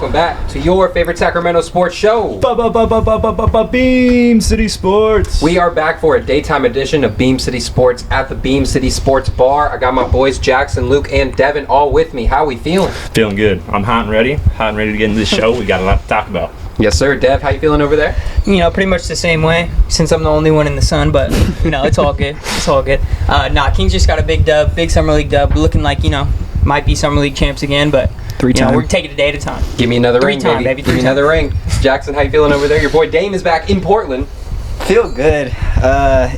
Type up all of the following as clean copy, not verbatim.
welcome back to your favorite Sacramento sports show. Beam City Sports. We are back for a daytime edition of Beam City Sports at the Beam City Sports Bar. I got my boys Jackson, Luke, and Devin all with me. How are we feeling? Feeling good. I'm hot and ready to get into this show. We got a lot to talk about. Yes, sir. Dev, how you feeling over there? You know, pretty much the same way, since I'm the only one in the sun, but, you know, it's all good. It's all good. Kings just got a big Summer League dub, looking like, you know, might be Summer League champs again, but we're taking it a day at a time. Give me another ring, baby. Give me another ring. Jackson, how you feeling over there? Your boy Dame is back in Portland. Feel good.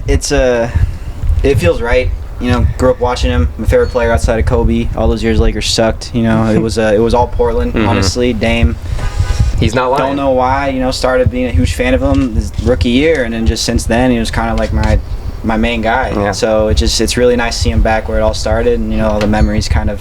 It feels right. You know, grew up watching him. My favorite player outside of Kobe. All those years Lakers sucked. You know, it was all Portland. Honestly, Dame. He's not lying. Don't know why. You know, started being a huge fan of him his rookie year, and then just since then he was kind of like my main guy. Yeah. So it's really nice to see him back where it all started, and you know all the memories kind of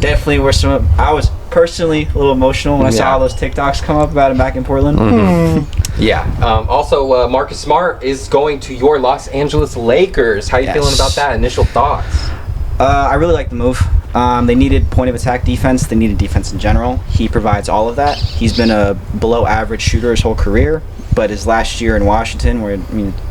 definitely were some. I was personally a little emotional when I saw all those TikToks come up about him back in Portland. Yeah. Also, Marcus Smart is going to your Los Angeles Lakers. How you feeling about that? Initial thoughts? I really like the move. They needed point of attack defense. They needed defense in general. He provides all of that. He's been a below average shooter his whole career, but his last year in Washington, where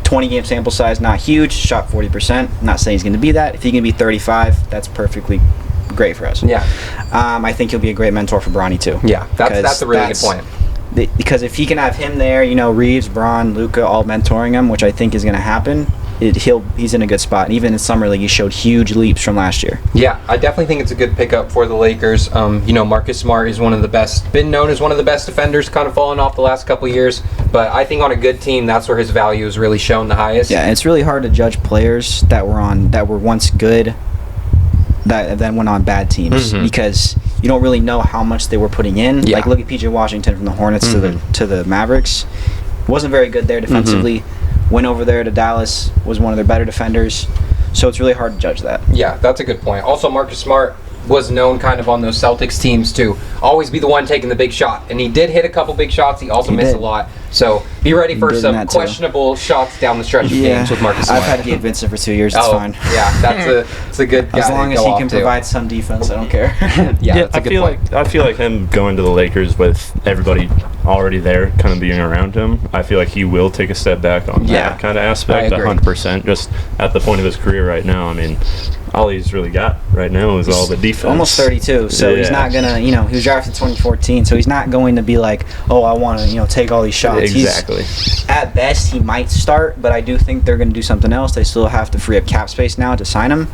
20 game sample size, not huge, shot 40%. I'm not saying he's going to be that. If he can be 35, that's perfectly great for us. Yeah. I think he'll be a great mentor for Bronny too. Yeah, that's a really good point. Because if he can have him there, you know, Reeves, Braun, Luka, all mentoring him, which I think is going to happen, he's in a good spot. And even in Summer League, he showed huge leaps from last year. Yeah, I definitely think it's a good pickup for the Lakers. You know, Marcus Smart is been known as one of the best defenders, kind of fallen off the last couple years. But I think on a good team, that's where his value is really shown the highest. Yeah, and it's really hard to judge players that were once good that then went on bad teams because you don't really know how much they were putting in. Yeah. Like look at PJ Washington from the Hornets to the Mavericks. Wasn't very good there defensively. Went over there to Dallas, was one of their better defenders. So it's really hard to judge that. Yeah, that's a good point. Also, Marcus Smart was known kind of on those Celtics teams to always be the one taking the big shot. And he did hit a couple big shots. He also missed a lot. So be ready for some questionable shots down the stretch of games with Marcus Smart. I've had Gabe Vincent for 2 years. It's fine. Yeah, that's a good guy. As long as he can provide some defense, I don't care. Yeah, that's a good point. I feel like him going to the Lakers with everybody already there, kind of being around him, I feel like he will take a step back on that kind of aspect, 100%. Just at the point of his career right now, I mean, all he's really got right now is all the defense. Almost 32, so he's not gonna, he was drafted in 2014, so he's not going to be like, oh, I want to, take all these shots. Exactly. At best, he might start, but I do think they're going to do something else. They still have to free up cap space now to sign him.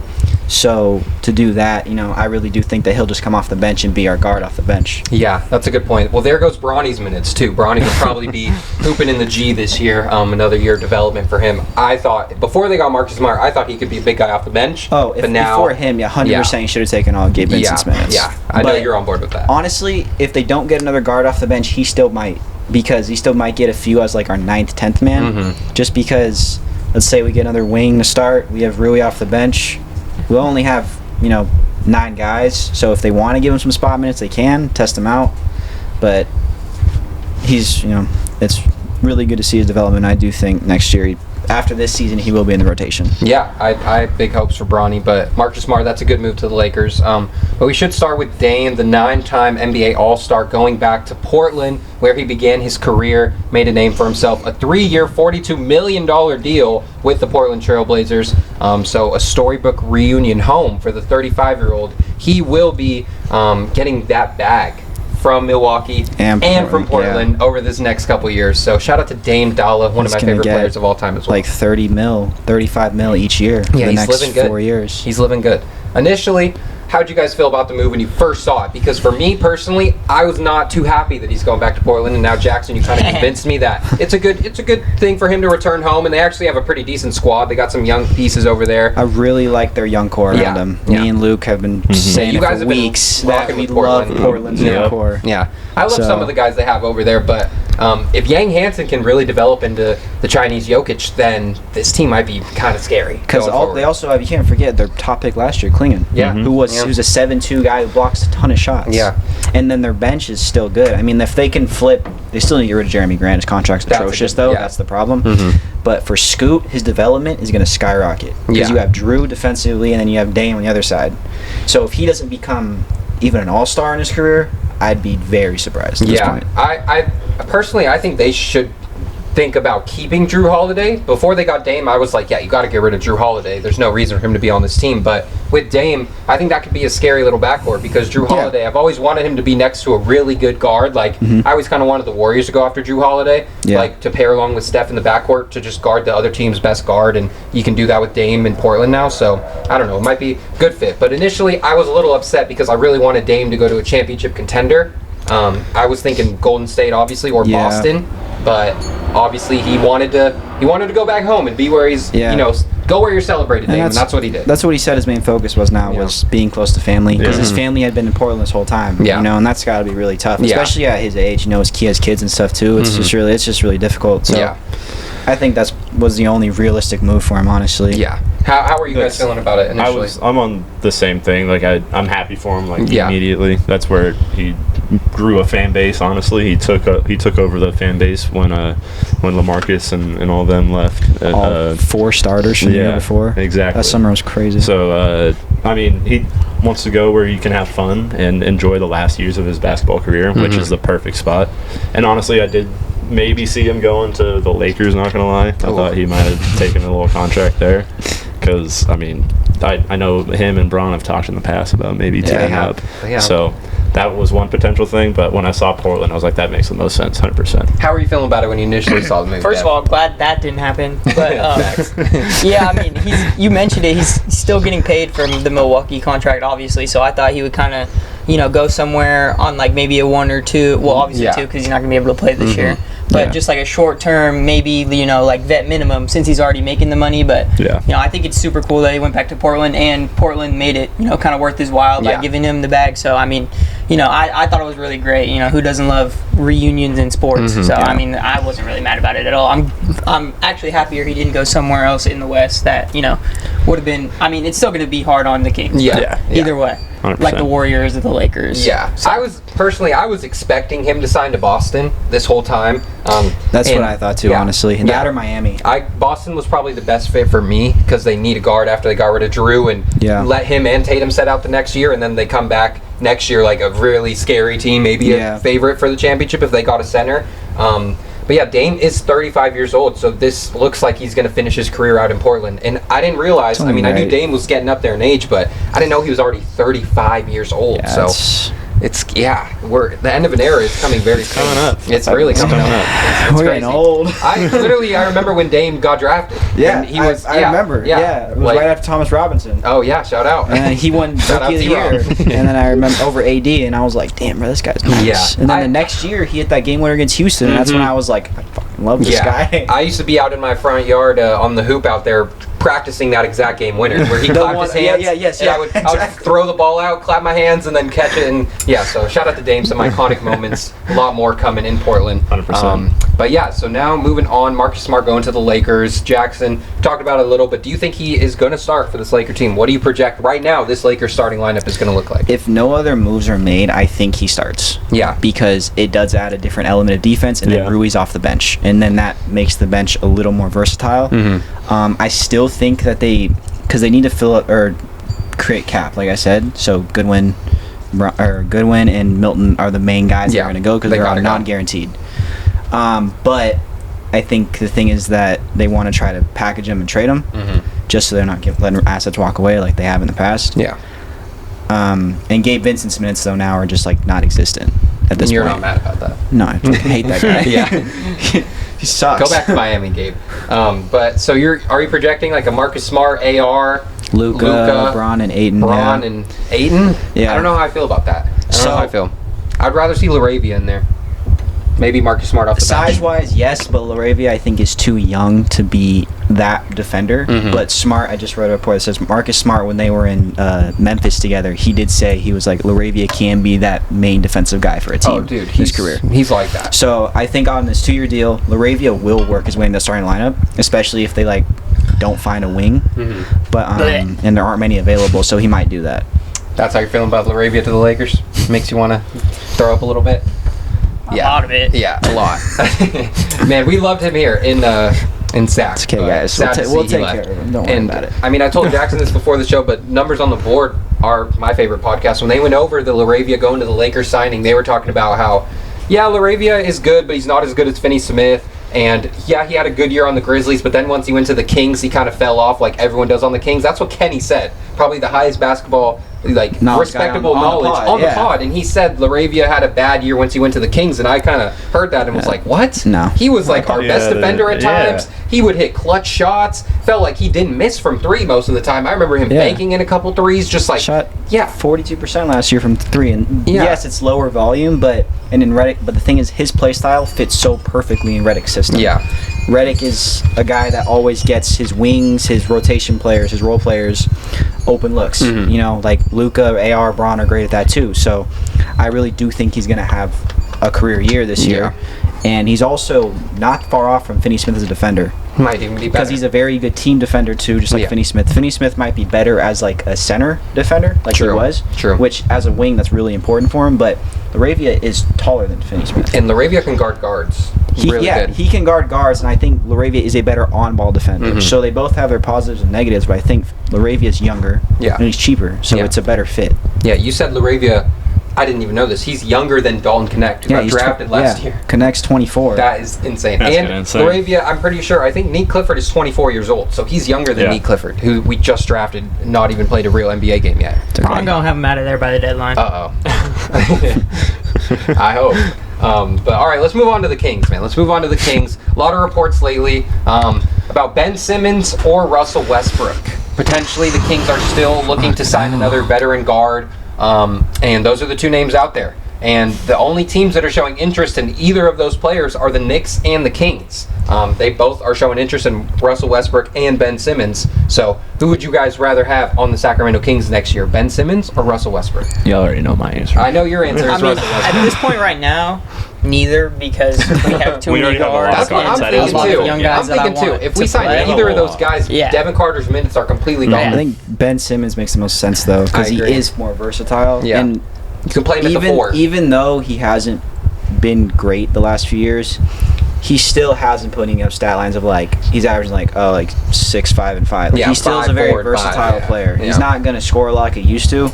So to do that, I really do think that he'll just come off the bench and be our guard off the bench. Yeah, that's a good point. Well, there goes Bronny's minutes too. Bronny will probably be hooping in the G this year. Another year of development for him. I thought before they got Marcus Smart, I thought he could be a big guy off the bench. Oh, before him, 100% he should have taken all Gabe Vincent's minutes. Yeah, I know you're on board with that. Honestly, if they don't get another guard off the bench, he still might, because he still might get a few as like our 9th, 10th man. Just because, let's say we get another wing to start, we have Rui off the bench. We'll only have 9 guys, so if they want to give him some spot minutes, they can test him out. But he's, it's really good to see his development. I do think next year, after this season, he will be in the rotation. Yeah, I have big hopes for Bronny, but Marcus Smart, that's a good move to the Lakers. But we should start with Dame, the 9-time NBA All-Star, going back to Portland, where he began his career, made a name for himself, a 3-year, $42 million deal with the Portland Trail Blazers. So a storybook reunion home for the 35-year-old. He will be getting that bag from Milwaukee and from Portland over this next couple years. So shout out to Dame Dalla, one of my favorite players of all time as well. Like 35 mil each year for the next 4 years. He's living good. Initially, how'd you guys feel about the move when you first saw it? Because for me personally, I was not too happy that he's going back to Portland, and now Jackson, you kind of convinced me that it's a good thing for him to return home, and they actually have a pretty decent squad. They got some young pieces over there. I really like their young core around them. Me and Luke have been saying it for weeks that we love Portland's young core. Yeah, I love some of the guys they have over there, but if Yang Hansen can really develop into the Chinese Jokic, then this team might be kind of scary. Because they also have, you can't forget, their top pick last year, Klingon. Yeah. Who's a 7'2" guy who blocks a ton of shots. Yeah. And then their bench is still good. I mean, if they can flip, they still need to get rid of Jeremy Grant. His contract's atrocious, though. Yeah. That's the problem. But for Scoot, his development is going to skyrocket. Because you have Drew defensively, and then you have Dame on the other side. So if he doesn't become even an all-star in his career, I'd be very surprised at this point. I personally, I think they should think about keeping Drew Holiday. Before they got Dame, I was like, yeah, you got to get rid of Drew Holiday. There's no reason for him to be on this team. But with Dame, I think that could be a scary little backcourt because Drew Holiday, I've always wanted him to be next to a really good guard. Like, I always kind of wanted the Warriors to go after Drew Holiday, like to pair along with Steph in the backcourt to just guard the other team's best guard. And you can do that with Dame in Portland now. So, I don't know. It might be a good fit. But initially, I was a little upset because I really wanted Dame to go to a championship contender. I was thinking Golden State, obviously, or Boston. But obviously he wanted to go back home and be where he's go where you're celebrated, Dave, and that's what he did. That's what he said his main focus was was being close to family because his family had been in Portland this whole time. And that's got to be really tough, especially at his age. He has kids and stuff too. It's just really difficult. So I think that was the only realistic move for him, honestly. Yeah. How are you guys feeling about it initially? I'm on the same thing. Like I'm happy for him. Like immediately, that's where he grew a fan base. Honestly, he took over the fan base when LaMarcus and all them left. All 4 starters from the year before. Exactly. That summer was crazy. So I mean, he wants to go where he can have fun and enjoy the last years of his basketball career, which is the perfect spot. And honestly, I did maybe see him going to the Lakers. Not gonna lie, I thought he might have taken a little contract there. Because, I mean, I know him and Braun have talked in the past about maybe teaming up. So that was one potential thing. But when I saw Portland, I was like, that makes the most sense, 100%. How were you feeling about it when you initially saw the move? First of all, glad that didn't happen. But, yeah, I mean, you mentioned it. He's still getting paid from the Milwaukee contract, obviously. So I thought he would kind of, go somewhere on, like, maybe a 1 or 2. Well, obviously 2 because he's not going to be able to play this year. But just like a short term, maybe, like vet minimum since he's already making the money. But, I think it's super cool that he went back to Portland and Portland made it, kind of worth his while by giving him the bag. So, I mean, I thought it was really great. Who doesn't love reunions in sports? So, I mean, I wasn't really mad about it at all. I'm actually happier he didn't go somewhere else in the West that, would have been, I mean, it's still going to be hard on the Kings. Either way. 100%. Like the Warriors or the Lakers. Yeah. So. I was expecting him to sign to Boston this whole time. That's what I thought too, honestly. That or Miami. Boston was probably the best fit for me because they need a guard after they got rid of Drew and let him and Tatum set out the next year, and then they come back next year like a really scary team, maybe a favorite for the championship if they got a center. But yeah, Dame is 35 years old, so this looks like he's going to finish his career out in Portland. And I didn't realize, I knew Dame was getting up there in age, but I didn't know he was already 35 years old. Yeah, so the end of an era is coming very soon. Coming up. It's really coming up. We're getting old. I remember when Dame got drafted. Yeah, I remember. Yeah, it was right after Thomas Robinson. Oh yeah, shout out. And he won Rookie of the Year. And then I remember over AD, and I was like, damn, bro, this guy's nice. Yeah. And then the next year, he hit that game winner against Houston, and that's when I was like, I fucking love this guy. I used to be out in my front yard on the hoop out there practicing that exact game winner where he clapped his hands. I would throw the ball out, clap my hands, and then catch it. And so shout out to Dame, some iconic moments. A lot more coming in Portland. 100%. But yeah, so now moving on, Marcus Smart going to the Lakers. Jackson talked about it a little, but do you think he is going to start for this Laker team? What do you project right now this Lakers starting lineup is going to look like? If no other moves are made, I think he starts. Yeah. Because it does add a different element of defense, and then Rui's off the bench. And then that makes the bench a little more versatile. I still think that because they need to fill up or create cap, like I said. So Goodwin and Milton are the main guys that are going to go because they're all non-guaranteed. But I think the thing is that they want to try to package them and trade them, just so they're not letting assets walk away like they have in the past. Yeah. And Gabe Vincent's minutes though now are just like non-existent at this point. You're not mad about that? No, I hate that guy. He sucks. Go back to Miami, Gabe. But so are you projecting like a Marcus Smart, AR, Luka, Braun, and Ayton? Yeah. I don't know how I feel about that. I'd rather see LaRavia in there. Maybe Marcus Smart off the bench. Size-wise, yes, but LaRavia I think is too young to be that defender. But Smart, I just read a report that says Marcus Smart, when they were in Memphis together, he did say he was like, LaRavia can be that main defensive guy for a team. Oh, dude, his career. He's like that. So I think on this 2-year deal, LaRavia will work his way in the starting lineup, especially if they don't find a wing. But and there aren't many available, so he might do that. That's how you're feeling about LaRavia to the Lakers? Makes you want to throw up a little bit? A lot of it. Yeah, a lot. Man, we loved him here in And sad. It's okay, guys. We'll take care of him. Don't worry about it. I mean, I told Jackson this before the show, but Numbers on the Board are my favorite podcast. When they went over the LaRavia going to the Lakers signing, they were talking about how, yeah, LaRavia is good, but he's not as good as Finney Smith. And yeah, he had a good year on the Grizzlies, but then once he went to the Kings, he kind of fell off like everyone does on the Kings. That's what Kenny said. Probably the highest basketball, respectable knowledge on the pod. And he said LaRavia had a bad year once he went to the Kings, and I kind of heard that and was like, what? No. He was like our best defender at times. He would hit clutch shots. Felt like he didn't miss from three most of the time. I remember him banking in a couple threes, just like shot 42% last year from three. And yes, it's lower volume, but the thing is, his play style fits so perfectly in Redick's system. Yeah. Redick is a guy that always gets his wings, his rotation players, his role players open looks. You know, like Luka, AR, Braun are great at that too. So I really do think he's going to have a career year this year. And he's also not far off from Finney Smith as a defender. Might even be better. Because he's a very good team defender too, just like Finney Smith. Finney Smith might be better as like a center defender, like he was. True. Which as a wing, that's really important for him. But LaRavia is taller than Finney Smith. And LaRavia can guard guards. He can guard guards, and I think LaRavia is a better on-ball defender. So they both have their positives and negatives, but I think LaRavia is younger and he's cheaper, so it's a better fit. Yeah, you said LaRavia. I didn't even know this. He's younger than Dalton Connect, who got drafted last year. Connect's 24. That is insane. That's and insane. LaRavia, I'm pretty sure, I think Nique Clifford is 24 years old, so he's younger than Nique Clifford, who we just drafted, not even played a real NBA game yet. I'm going to have him out of there by the deadline. Uh-oh. I hope. But all right, let's move on to the Kings, man. Let's move on to the Kings. A lot of reports lately about Ben Simmons or Russell Westbrook. Potentially, the Kings are still looking to sign another veteran guard, and those are the two names out there. And the only teams that are showing interest in either of those players are the Knicks and the Kings. They both are showing interest in Russell Westbrook and Ben Simmons. So who would you guys rather have on the Sacramento Kings next year, Ben Simmons or Russell Westbrook? You already know my answer. I know your answer is Russell Westbrook. At this point right now, neither, because we have too many guards. That's what I'm thinking too. I'm thinking too. If we sign either of those guys, Devin Carter's minutes are completely gone. I think Ben Simmons makes the most sense though, because he is more versatile. Yeah. And you can play him at the four. Even though he hasn't been great the last few years, he still hasn't putting up stat lines of like he's averaging like 6, 5, and 5. Like, he still is a very versatile player. He's not gonna score a lot like he used to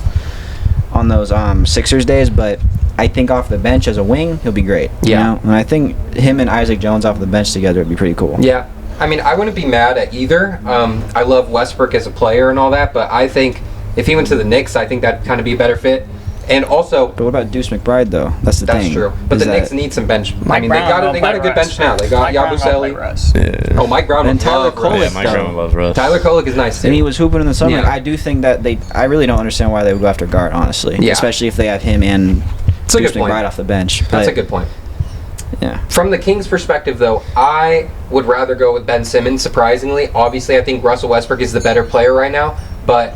on those Sixers days, but I think off the bench as a wing he'll be great. You know? And I think him and Isaac Jones off the bench together would be pretty cool. Yeah. I mean, I wouldn't be mad at either. I love Westbrook as a player and all that, but I think if he went to the Knicks, I think that'd kind of be a better fit. And also, but what about Deuce McBride though? That's the thing. That's true. But the Knicks need some bench. I mean, they got a good bench now. They got Yabusele. Oh, Mike Brown and Tyler Kolek. Yeah, Mike Brown loves Russ. Tyler Kolek is nice too. And he was hooping in the summer. Yeah. I do think that I really don't understand why they would go after guard, honestly. Yeah. Especially if they have him and Deuce McBride off the bench. That's a good point. Yeah. From the Kings' perspective, though, I would rather go with Ben Simmons. Surprisingly, obviously, I think Russell Westbrook is the better player right now, but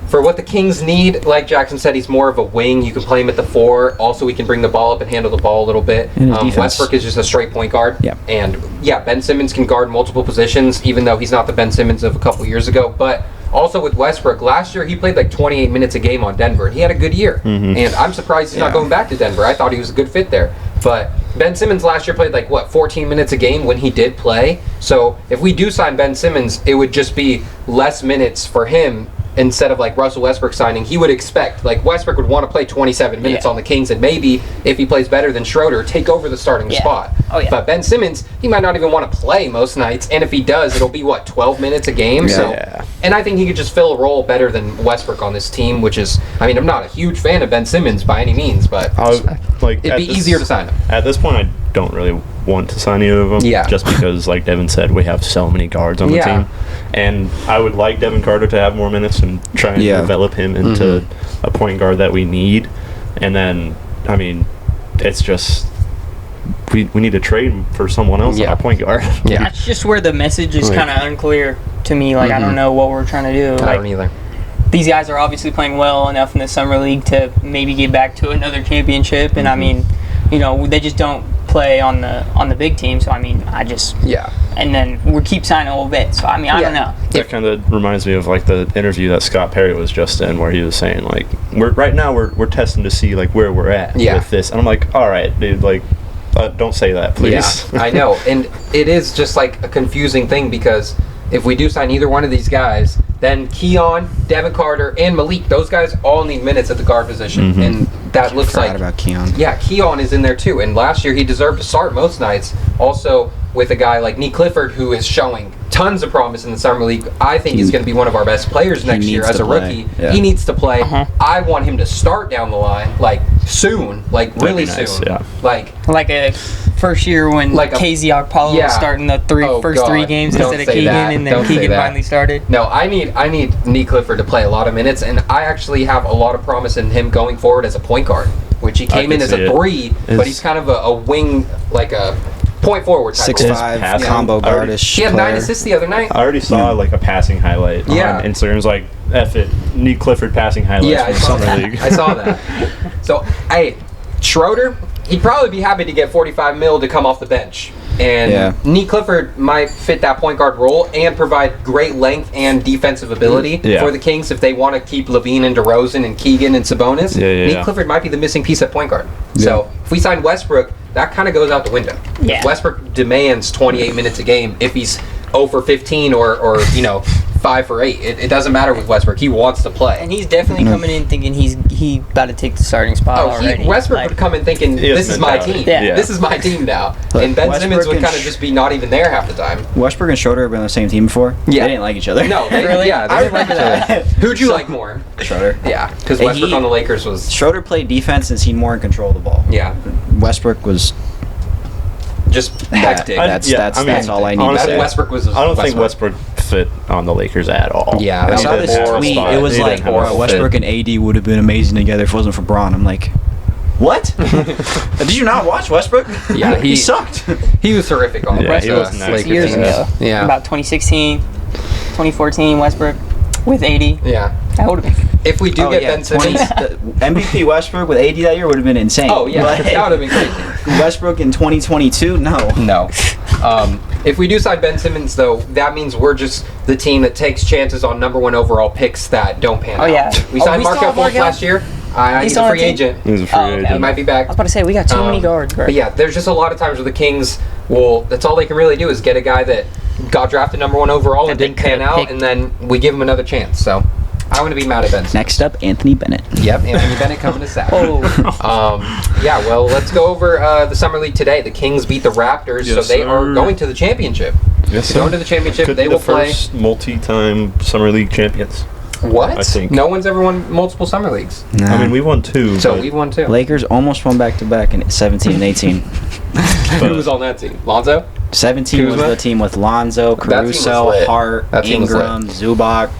for what the Kings need, like Jackson said, he's more of a wing. You can play him at the 4. Also, he can bring the ball up and handle the ball a little bit. Westbrook is just a straight point guard. Yeah. And, Ben Simmons can guard multiple positions, even though he's not the Ben Simmons of a couple years ago. But also with Westbrook, last year he played like 28 minutes a game on Denver, and he had a good year. And I'm surprised he's not going back to Denver. I thought he was a good fit there. But Ben Simmons last year played 14 minutes a game when he did play. So if we do sign Ben Simmons, it would just be less minutes for him. Instead of Russell Westbrook signing, he would expect Westbrook would want to play 27 minutes on the Kings, and maybe if he plays better than Schroeder, take over the starting spot. But Ben Simmons, he might not even want to play most nights, and if he does, it'll be 12 minutes a game. And I think he could just fill a role better than Westbrook on this team, which is, I mean, I'm not a huge fan of Ben Simmons by any means, but it'd be easier to sign him. At this point, I don't really want to sign either of them. Just because, like Devin said, we have so many guards on the team. And I would like Devin Carter to have more minutes and try and develop him into a point guard that we need. And then, I mean, it's just we need to trade him for someone else at point guard. That's just where the message is kind of unclear to me. I don't know what we're trying to do. I don't either. These guys are obviously playing well enough in the summer league to maybe get back to another championship. And I mean, they just don't play on the big team. So I mean, and then we keep signing a little bit. So I mean, I don't know. That kind of reminds me of the interview that Scott Perry was just in, where he was saying we're testing to see where we're at with this. And I'm like, all right, dude, Don't say that, please. Yeah, I know. And it is just like a confusing thing because if we do sign either one of these guys, then Keon, Devin Carter, and Malik, those guys all need minutes at the guard position. Mm-hmm. And that looks like... about Keon. Yeah, Keon is in there too. And last year he deserved to start most nights. Also with a guy like Nique Clifford who is showing tons of promise in the summer league. I think he's going to be one of our best players next year as a rookie. Yeah. He needs to play. I want him to start down the line, like soon, like really nice, soon. yeah. Like a first year when KZ Okpala was starting the first three games instead of Keegan, and then Keegan finally started. No, I need Nique Clifford to play a lot of minutes, and I actually have a lot of promise in him going forward as a point guard, which he came in as a 3, but he's kind of a wing, like a point forward type. 6'5" combo guardish. He had 9 assists the other night. I already saw like a passing highlight on Instagram's like F it, Nique Clifford passing highlights from Summer League. I saw that. So, hey, Schroeder, he'd probably be happy to get $45 million to come off the bench. And Nique Clifford might fit that point guard role and provide great length and defensive ability for the Kings if they want to keep Levine and DeRozan and Keegan and Sabonis. Nique Clifford might be the missing piece at point guard. So if we sign Westbrook, that kind of goes out the window. Yeah. Westbrook demands 28 minutes a game if he's 0 for 15 or 5 for 8. It doesn't matter with Westbrook. He wants to play. And he's definitely coming in thinking he about to take the starting spot already. Westbrook would come in thinking, this is my team. Yeah. This is my team now. And Ben Simmons would kind of just be not even there half the time. Westbrook and Schroeder have been on the same team before. Yeah. They didn't like each other. No, really? Yeah, they didn't like each other. Who'd you like more? Schroeder. Yeah, because Westbrook on the Lakers was... Schroeder played defense and seemed more in control of the ball. Yeah. Westbrook was... just hectic. That's all I need honestly, to say. Westbrook was... I don't think Westbrook fit on the Lakers at all. Yeah, I saw this tweet. It was like, Westbrook and AD would have been amazing together if it wasn't for Braun. I'm like, what? Did you not watch Westbrook? Yeah, he sucked. He was terrific on the he was nice. Lakers years ago. Yeah. About 2016, 2014, Westbrook with AD. Yeah. That would have been... If we do get Ben Simmons... MVP Westbrook with AD that year would have been insane. Oh, yeah. But that would have been crazy. Westbrook in 2022? No. If we do sign Ben Simmons, though, that means we're just the team that takes chances on number 1 overall picks that don't pan out. Yeah. We signed Markelle Fultz last year. He's a free agent. He's a free agent. He might be back. I was about to say, we got too many guards, bro. But yeah, there's just a lot of times where the Kings that's all they can really do is get a guy that got drafted number 1 overall and didn't pan out, and then we give him another chance. So I want to be mad at Ben Simmons. Next up, Anthony Bennett. Yep, Anthony Bennett coming to South. Yeah, well, let's go over the Summer League today. The Kings beat the Raptors, so they are going to the championship. Yes, going to the championship. Could they be will the first multi-time Summer League champions. What? I think. No one's ever won multiple Summer Leagues. Nah. I mean, we won 2. So we won 2. Lakers almost won back-to-back in 17 and 18. Who was on that team? Lonzo? 17 Kuzma? was the team with Lonzo, Caruso, Hart, Ingram, Zubac,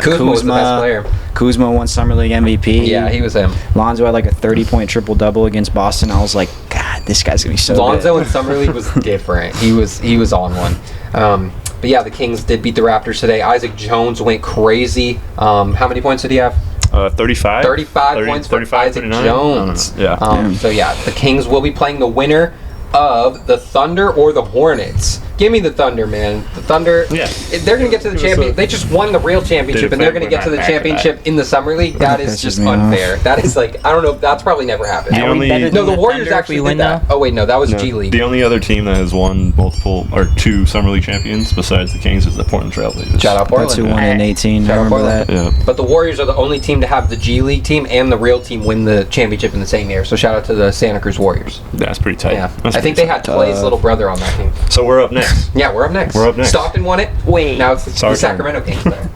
Kuzma was the best player. Kuzma won Summer League MVP. Yeah, he was him. Lonzo had like a 30-point triple-double against Boston. I was like, God, this guy's going to be so Lonzo good. in Summer League was different. He was on one. But yeah, the Kings did beat the Raptors today. Isaac Jones went crazy. How many points did he have? 35. 35 points for 35, Isaac 39? Jones. Yeah. So yeah, the Kings will be playing the winner of the Thunder or the Hornets. Give me the Thunder, man. The Thunder, they're going to get to the championship. They just won the real championship, and they're going to get to the championship in the Summer League. That is just unfair. That is like, I don't know, that's probably never happened. The Warriors actually win that. Oh, wait, no, that was G League. The only other team that has won multiple, or 2 Summer League champions besides the Kings is the Portland Trail Blazers. Shout out Portland. That's who won in 18. I remember that. Yeah. But the Warriors are the only team to have the G League team and the real team win the championship in the same year. So shout out to the Santa Cruz Warriors. That's pretty tight. Yeah. I think they had Clay's little brother on that team. So we're up next. Yeah, we're up next. Stockton won it. Wait. Now it's the Sacramento Kings there.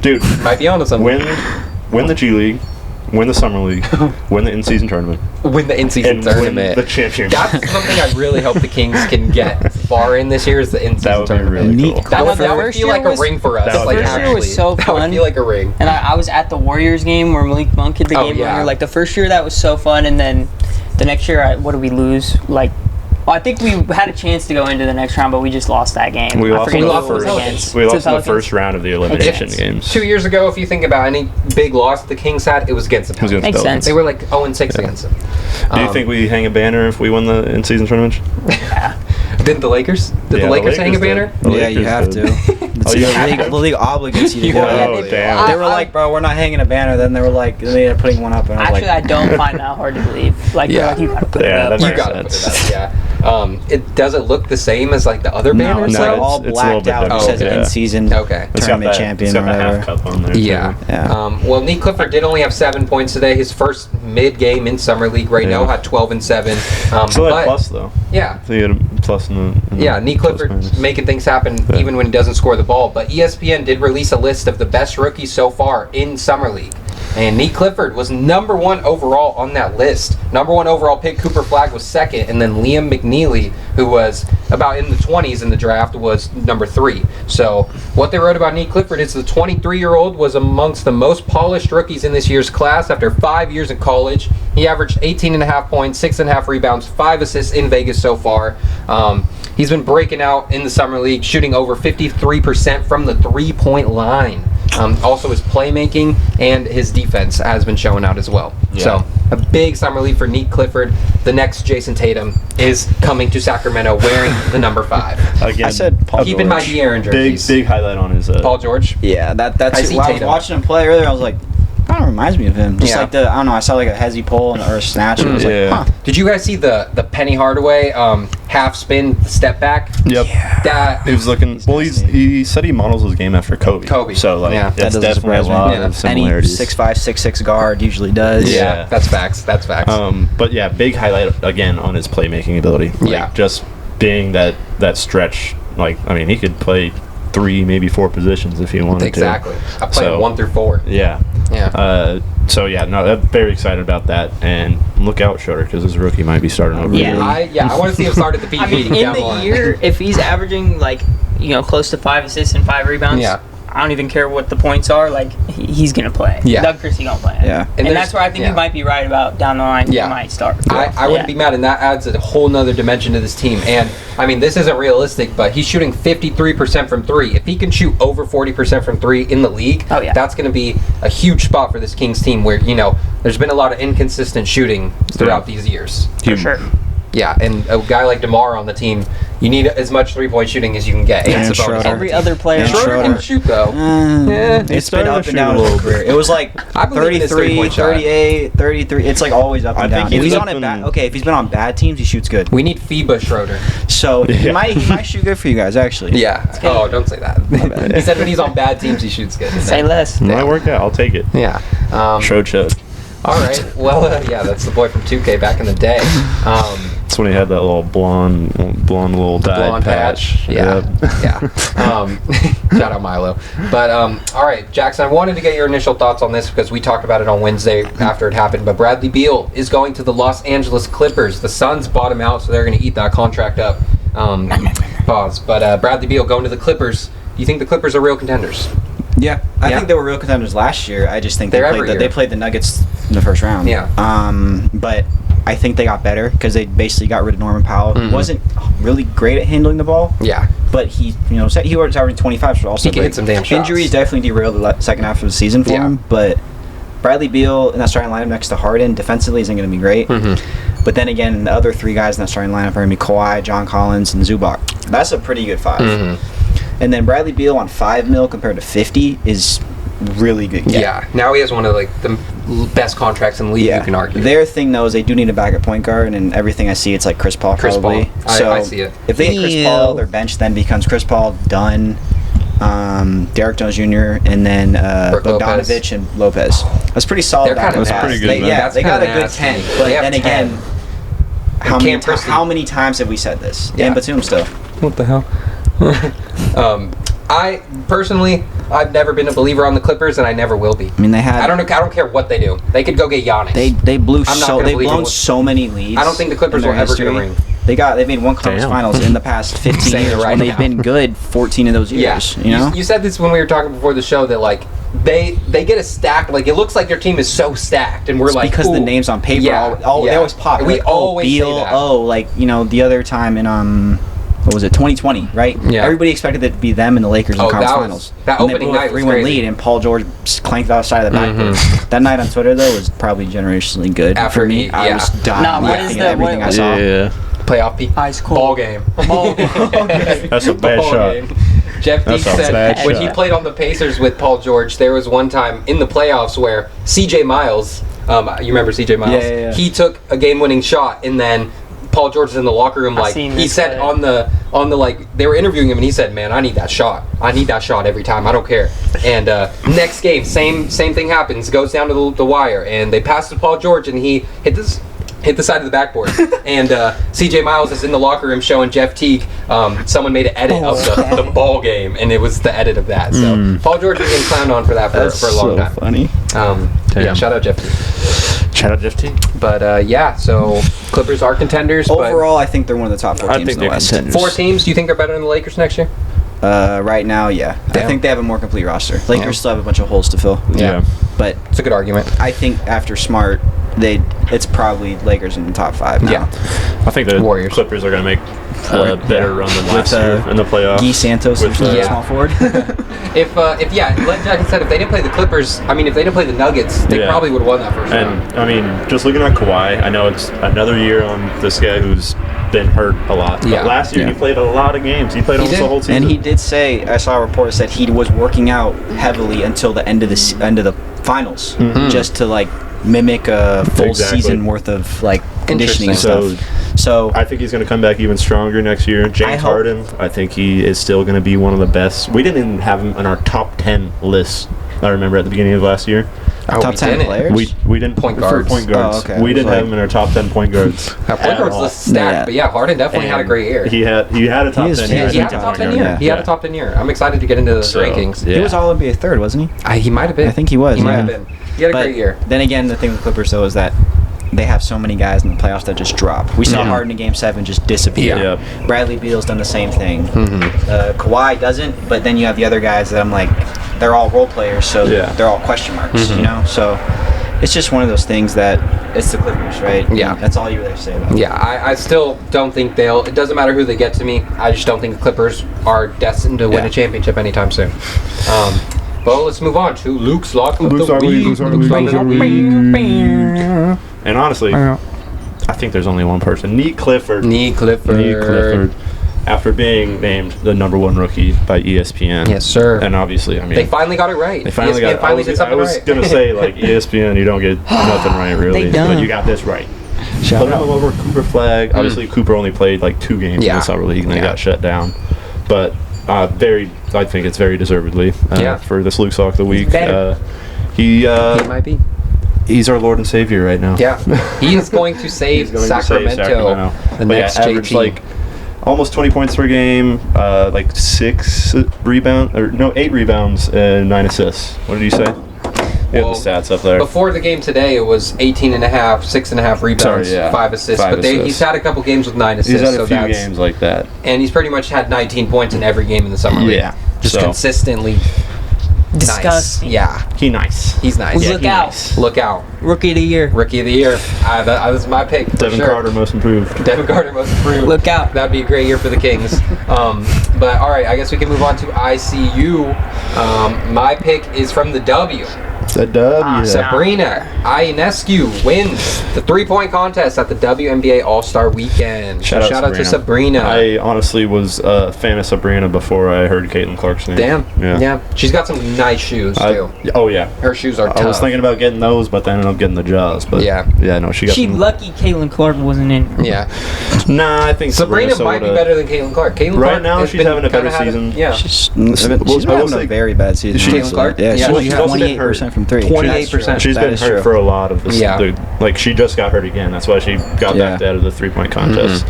Dude. Might be on to something. Win the G League, win the Summer League, win the in-season tournament. Win the in-season tournament. Win the championship. That's something I really hope the Kings can get far in this year is the in-season tournament. That would be really cool. That would feel like a ring for us. The first year was so fun. That would feel like a ring. And I was at the Warriors game where Malik Monk hit the game winner. Like the first year that was so fun, and then the next year, what did we lose? I think we had a chance to go into the next round, but we just lost that game. We lost in the first round of the elimination games. 2 years ago, if you think about any big loss the Kings had, it was against the Pelicans. Makes sense. They were like 0-6 against them. Do you think we hang a banner if we win the in-season tournament? Did the Lakers? Did the Lakers hang a banner? Yeah, you have to. The league obligates you to do Oh, it. damn. They were like, bro, we're not hanging a banner. Then they were like, they ended up putting one up. And I was Actually, like, I don't find that hard to believe. Like, Yeah. you gotta put it Yeah, up. that You makes gotta put sense. it up, yeah. Does it look the same as like the other no, banners? it's No, like though? all it's a little blacked bit out. It different. says Okay. in season Okay. tournament champion It's or got the half whatever. cup on there. Yeah. Yeah. Well, Nique Clifford did only have 7 points today. His first mid-game in summer league. Reno had 12 and 7. Still had plus though. Yeah. So you had a plus in the. Yeah, Nique Clifford making things happen even when he doesn't score the ball. But ESPN did release a list of the best rookies so far in Summer League. And Nique Clifford was number 1 overall on that list. Number 1 overall pick, Cooper Flagg was second. And then Liam McNeely, who was about in the 20s in the draft, was number 3. So what they wrote about Nique Clifford is the 23-year-old was amongst the most polished rookies in this year's class after 5 years in college. He averaged 18.5 points, 6.5 rebounds, 5 assists in Vegas so far. He's been breaking out in the Summer League, shooting over 53% from the three-point line. Also his playmaking and his defense has been showing out as well. Yeah. So a big Summer League for Nique Clifford. The next Jason Tatum is coming to Sacramento wearing the number 5. Again, I said Paul Keeping my George. De'Aaron jerseys. big highlight on his. Paul George. Yeah, that's I it. see When I was Tatum. watching him play earlier, I was like, kind of reminds me of him. Just Yeah. like I don't know, I saw like a hezzy pull or a snatch, and I was Yeah. like, huh. Did you guys see the Penny Hardaway half spin step back? Yep. That He was looking. Well, he said he models his game after Kobe. Yeah. So like, That that's doesn't definitely a surprise me. lot Yeah. of Any similarities. 6'5", 6'6" guard usually does. yeah, that's facts. That's facts. But yeah, big highlight again on his playmaking ability. Like, Yeah. just being that stretch. Like, I mean, he could play 3, maybe 4 positions if he wanted exactly. to. I played So- 1 through 4. Yeah. Yeah. So yeah, no, I'm very excited about that. And look out, Schroeder, because his rookie might be starting over. Yeah. here. I want to see him start at the PG. I mean, in the year, if he's averaging like close to 5 assists and 5 rebounds, Yeah. I don't even care what the points are. Like he's gonna play. Yeah. Doug Christie gonna play. Yeah. and there's- that's where I think yeah. you might be right about down the line. Yeah. He might start. I wouldn't be mad, and that adds a whole nother dimension to this team. And I mean, this isn't realistic, but he's shooting 53% from 3. If he can shoot over 40% from 3 in the league, Oh, yeah. that's going to be a huge spot for this Kings team. Where there's been a lot of inconsistent shooting throughout these years. For sure. Yeah, and a guy like DeMar on the team, you need as much 3-point shooting as you can get. And It's a bonus. Schroeder. Every other player. And Schroeder can Schroeder. shoot though. It's been starting up to and shoot down a his little career. It was like I believe in his 33, three-point shot. 38, 33. It's like always up and I think down. he's If he's up on it in- bad, okay. If he's been on bad teams, he shoots good. We need FIBA Schroeder. So he Yeah. might shoot good for you guys actually. Yeah. Oh, don't say that. He said when he's on bad teams, he shoots good. Say less. Might work out. I'll take it. Yeah. Schroeder. All right. Well, yeah, that's the boy from 2K back in the day. That's when he had that little blonde little dyed Blonde patch. Yeah. Yep. Yeah. Shout out Milo. But all right, Jackson, I wanted to get your initial thoughts on this because we talked about it on Wednesday after it happened. But Bradley Beal is going to the Los Angeles Clippers. The Suns bought him out, so they're going to eat that contract up. Pause. But Bradley Beal going to the Clippers. Do you think the Clippers are real contenders? Yeah, I Yeah. think they were real contenders last year. I just think They're they every year. played the Nuggets in the first round. Yeah. But I think they got better because they basically got rid of Norman Powell. Mhm. He wasn't really great at handling the ball, Yeah. but he was averaging 25. So also He can hit some damn shots. Injuries definitely derailed the second half of the season for Yeah. him. But Bradley Beal in that starting lineup next to Harden defensively isn't going to be great. Mm-hmm. But then again, the other 3 guys in that starting lineup are going to be Kawhi, John Collins, and Zubac. That's a pretty good 5. Mm-hmm. And then Bradley Beal on $5 million compared to 50 is really good. Yeah. Now he has one of the best contracts in the league. You can argue. Their thing though is they do need a backup point guard, and everything I see, it's like Chris Paul Chris probably. Paul. So I see it. If they get Chris Paul, their bench then becomes Chris Paul, Dunn, Derek Jones Jr., and then Brook Bogdanovich and Lopez. That's pretty solid. They're kinda backup nasty. pass. That's pretty good, They, man. yeah, That's they got a kinda good nasty. 10. But They have then 10. again, Cam Christie. how many times have we said this? Yeah. And Batum still. What the hell? I personally, I've never been a believer on the Clippers, and I never will be. I mean, they had. I don't care what they do. They could go get Giannis. They blew I'm not so gonna they've believe blown it. so many leads. I don't think the Clippers in their will ever get a history. ring. They made one conference Damn. finals in the past 15 Saying it years right when they've now. been good 14 of those years. Yeah, You know? you said this when we were talking before the show that like they get a stack. Like it looks like their team is so stacked, and we're It's like because the ooh. names on paper, Yeah, they yeah. always pop. We Like, always say Beal, that. the other time in what was it, 2020, right? Yeah. Everybody expected it to be them and the Lakers in Oh, the conference that was- finals. that And they opening blew a night was 3-1 crazy. lead, and Paul George clanked outside of the backboard. That night on Twitter though was probably generationally good After for me. he- I yeah. was dying Nah, what laughing is at everything I saw. Yeah. playoff Ice cold. ball game. Ball. That's a bad Ball shot. game. Jeff Teague said bad when shot. he played on the Pacers with Paul George, there was one time in the playoffs where C.J. Miles, you remember C.J. Miles? Yeah. He took a game-winning shot, and then Paul George was in the locker room, like he said on the like they were interviewing him, and he said, "Man, I need that shot. I need that shot every time. I don't care." And next game, same thing happens. Goes down to the wire, and they pass to Paul George, and he hit the side of the backboard. And C.J. Miles is in the locker room showing Jeff Teague. Someone made an edit of the ball game, and it was the edit of that. So Paul George was getting clowned on for that for a long time. Funny. Yeah, shout out Jeff Teague. Shout out Jeff Teague. But yeah, so Clippers are contenders. Overall, I think they're one of the top 4 teams in the West. Contenders. 4 teams. Do you think they're better than the Lakers next year? Right now, yeah. Damn. I think they have a more complete roster. Lakers still have a bunch of holes to fill. Yeah. But It's a good argument. I think after Smart, it's probably Lakers in the top 5 now. Yeah. I think the Warriors. Clippers are going to make a better run than last year in the playoffs. Guy Santos With, is yeah. small forward. If like Jackson said, if they didn't play the Clippers, if they didn't play the Nuggets, they probably would have won that first round. And I mean, just looking at Kawhi, I know it's another year on this guy who's been hurt a lot. Yeah. But last year he played a lot of games. He played almost did. the whole season. And he did say, I saw a report that said he was working out heavily until the end of the finals, just to like mimic a full season worth of like conditioning and stuff. So I think he's going to come back even stronger next year. James Harden, I think he is still going to be one of the best. We didn't even have him on our top 10 list. I remember at the beginning of last year. top 10 players. We didn't Point for guards. point guards. Oh, okay. We didn't have him in our top 10 point guards. Point guards list stacked, but yeah, Harden definitely had a great year. He had a top 10 year. He had a top 10 year. He had a top 10 year. I'm excited to get into those rankings. Yeah. He was All NBA third, wasn't he? He might have been. I think he was. He might have been. He had a great year. Then again, the thing with Clippers though is that they have so many guys in the playoffs that just drop. We saw Harden in Game 7 just disappear. Yeah. Bradley Beal's done the same thing. Kawhi doesn't, but then you have the other guys that I'm like, they're all role players, so they're all question marks, you know? So it's just one of those things that it's the Clippers, right? Yeah. That's all you really say about it. Yeah, I still don't think it doesn't matter who they get to me. I just don't think the Clippers are destined to win a championship anytime soon. But let's move on to Luke's Lock of the Week. And honestly, I think there's only one person. Nique Clifford. Nique Clifford. After being named the #1 rookie by ESPN. Yes, sir. And obviously, I mean, They finally got it right. They finally got it. Finally did something I was right. gonna say, like, ESPN, you don't get nothing right, really. But you got this right. Put him over Cooper Flag. Obviously, Cooper only played like 2 games in the summer league, and they got shut down. But I think it's very deservedly for this Luke's Lock of the Week. He might be. He's our Lord and Savior right now. Yeah, he is going to save Sacramento. The next average JT. like almost 20 points per game, like 8 rebounds and 9 assists. What did you say? You had the stats up there. Before the game today, it was 18.5, 6.5 rebounds, 5 assists. He's had a couple games with 9 assists. He's had a few games like that. And he's pretty much had 19 points in every game in the summer league. Yeah. Just consistently disgusting. Nice. Yeah. He's nice. Look out. Look out. Rookie of the year. Rookie of the year. That was my pick. Devin Carter, most improved. Devin Carter, most improved. Look out. That'd be a great year for the Kings. But all right, I guess we can move on to ICU. My pick is from the W. The W. Sabrina Ionescu wins the 3-point contest at the WNBA All-Star Weekend. Shout out to Sabrina. I honestly was a fan of Sabrina before I heard Caitlin Clark's name. Damn. Yeah. She's got some nice shoes, too. Oh, yeah. Her shoes are tough. I was thinking about getting those, but then I ended up getting the Jaws. But yeah, no, she got She lucky Caitlin Clark wasn't in. Yeah. Nah, I think Sabrina might be better than Caitlin Clark. Right now, she's having a better season. Yeah. She's been having a very bad season. Caitlin Clark? Yeah, Yeah, she's 28% from 3. 28%. She's been hurt for a lot of this. Yeah. Like, she just got hurt again. That's why she got backed out of the 3-point contest.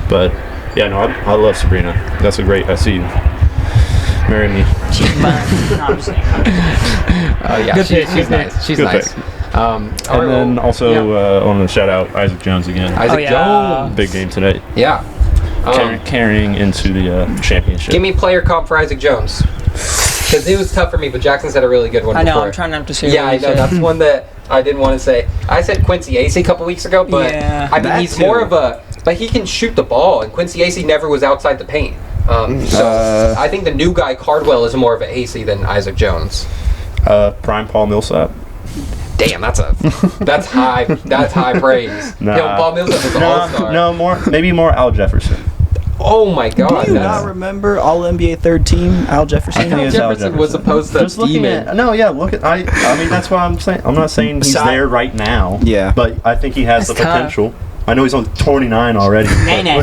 But, yeah, no, I love Sabrina. That's a great SC. Marry me. She's fine. No, I'm just saying. Yeah, she's nice. She's Good nice. pick. And then also, I want to shout out Isaac Jones again. Isaac Jones. Big game today. Yeah. Carrying into the championship. Give me player comp for Isaac Jones. Because it was tough for me, but Jackson said a really good one I know, before. I'm trying not to say Yeah, I know. That's one that I didn't want to say. I said Quincy Acey a couple weeks ago, but I mean, he's more of a... But he can shoot the ball, and Quincy Acey never was outside the paint. So I think the new guy, Cardwell, is more of an Acey than Isaac Jones. Prime Paul Millsap. Damn, that's high praise. Nah. Yo, Paul Millsap is an all-star. No, maybe more Al Jefferson. Oh my God! Do you not remember All NBA third team Al Jefferson? Al Jefferson was supposed to demon. Look at I mean that's what I'm saying. I'm not saying he's there right now. Yeah, but I think he has the potential. I know he's on 29 already. He's 29.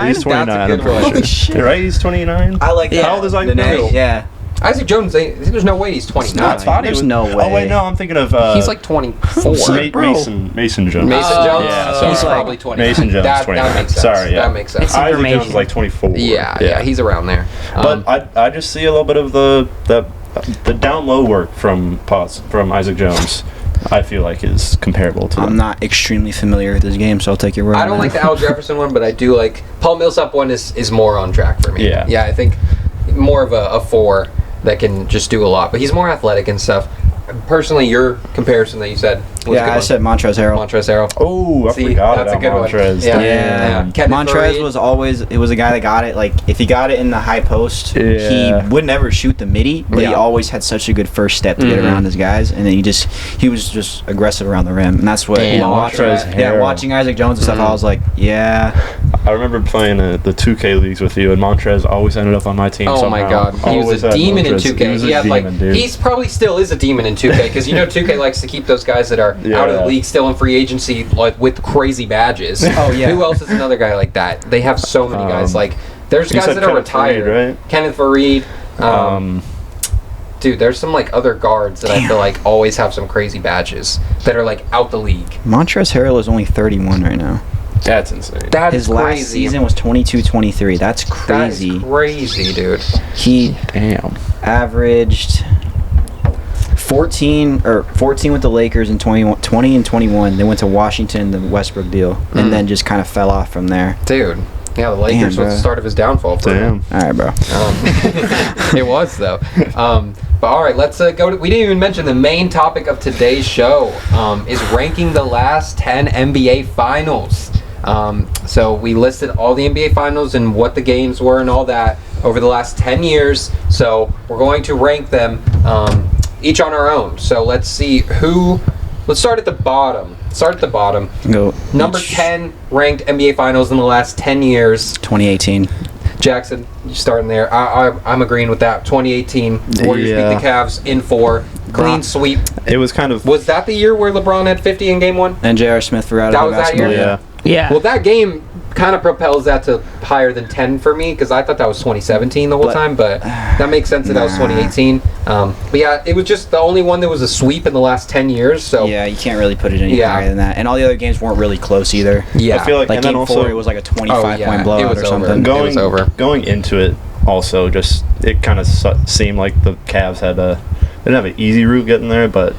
He's 29. That's a good one. Holy shit! Right, he's 29. I like that. How old is Isaac Jones? Yeah. Isaac Jones, there's no way he's 29. There's no way. Oh wait, no, I'm thinking of. He's like 24. Mason Jones. Mason Jones. Yeah, He's sorry. probably 29. Mason Jones. That 29. makes sense. Sorry, yeah. That makes sense. Isaac Jones is like 24. Yeah, he's around there. But I just see a little bit of the down low work from Isaac Jones. I feel like is comparable to. I'm not extremely familiar with this game, so I'll take your word. I don't like the Al Jefferson one, but I do like Paul Millsap one is more on track for me. Yeah, I think more of a 4 that can just do a lot, but he's more athletic and stuff. Personally, your comparison that you said was a good one. said Montrezl Harrell. Montrezl Harrell. Oh, I forgot that's about a good Montrezl. One. Yeah. Montrezl was always a guy that got it. Like if he got it in the high post, he would never shoot the midi, but he always had such a good first step to get around his guys, and then he was just aggressive around the rim, and that's what watching Isaac Jones and stuff. I was like, I remember playing the 2K leagues with you, and Montrezl always ended up on my team. Oh my God, he was a demon in 2K. He's probably still is a demon in 2K because 2K likes to keep those guys that are out of the league still in free agency like with crazy badges. Oh yeah. Who else is another guy like that? They have so many guys. Like there's guys that are retired. Reed, right? Kenneth Fareed. Dude, there's some like other guards that I feel like always have some crazy badges that are like out the league. Montrezl Harrell is only 31 right now. That's insane. His last season was 22-23. That's crazy. That is crazy, dude. He averaged 14 with the Lakers in 20 and 21. They went to Washington, the Westbrook deal, and then just kind of fell off from there. Dude. Yeah, the Lakers was the start of his downfall for him. All right, bro. It was, though. But all right, let's go to... We didn't even mention the main topic of today's show is ranking the last 10 NBA Finals. So we listed all the NBA Finals and what the games were and all that over the last 10 years. So we're going to rank them each on our own. So let's see who... Let's start at the bottom. Go. Number 10 ranked NBA Finals in the last 10 years. 2018. Jackson, you starting there. I'm agreeing with that. 2018, Warriors beat the Cavs in 4. Clean sweep. It was kind of... Was that the year where LeBron had 50 in Game 1? And J.R. Smith forgot about basketball. That year? Yeah. Well, that game kind of propels that to higher than 10 for me because I thought that was 2017 the whole time, but that makes sense that was 2018. But yeah, it was just the only one that was a sweep in the last 10 years. So yeah, you can't really put it any higher than that. And all the other games weren't really close either. Yeah, I feel like Game 4 it was like a 25-point blowout or something. It was over. Going into it, also just it kind of seemed like the Cavs had they didn't have an easy route getting there, but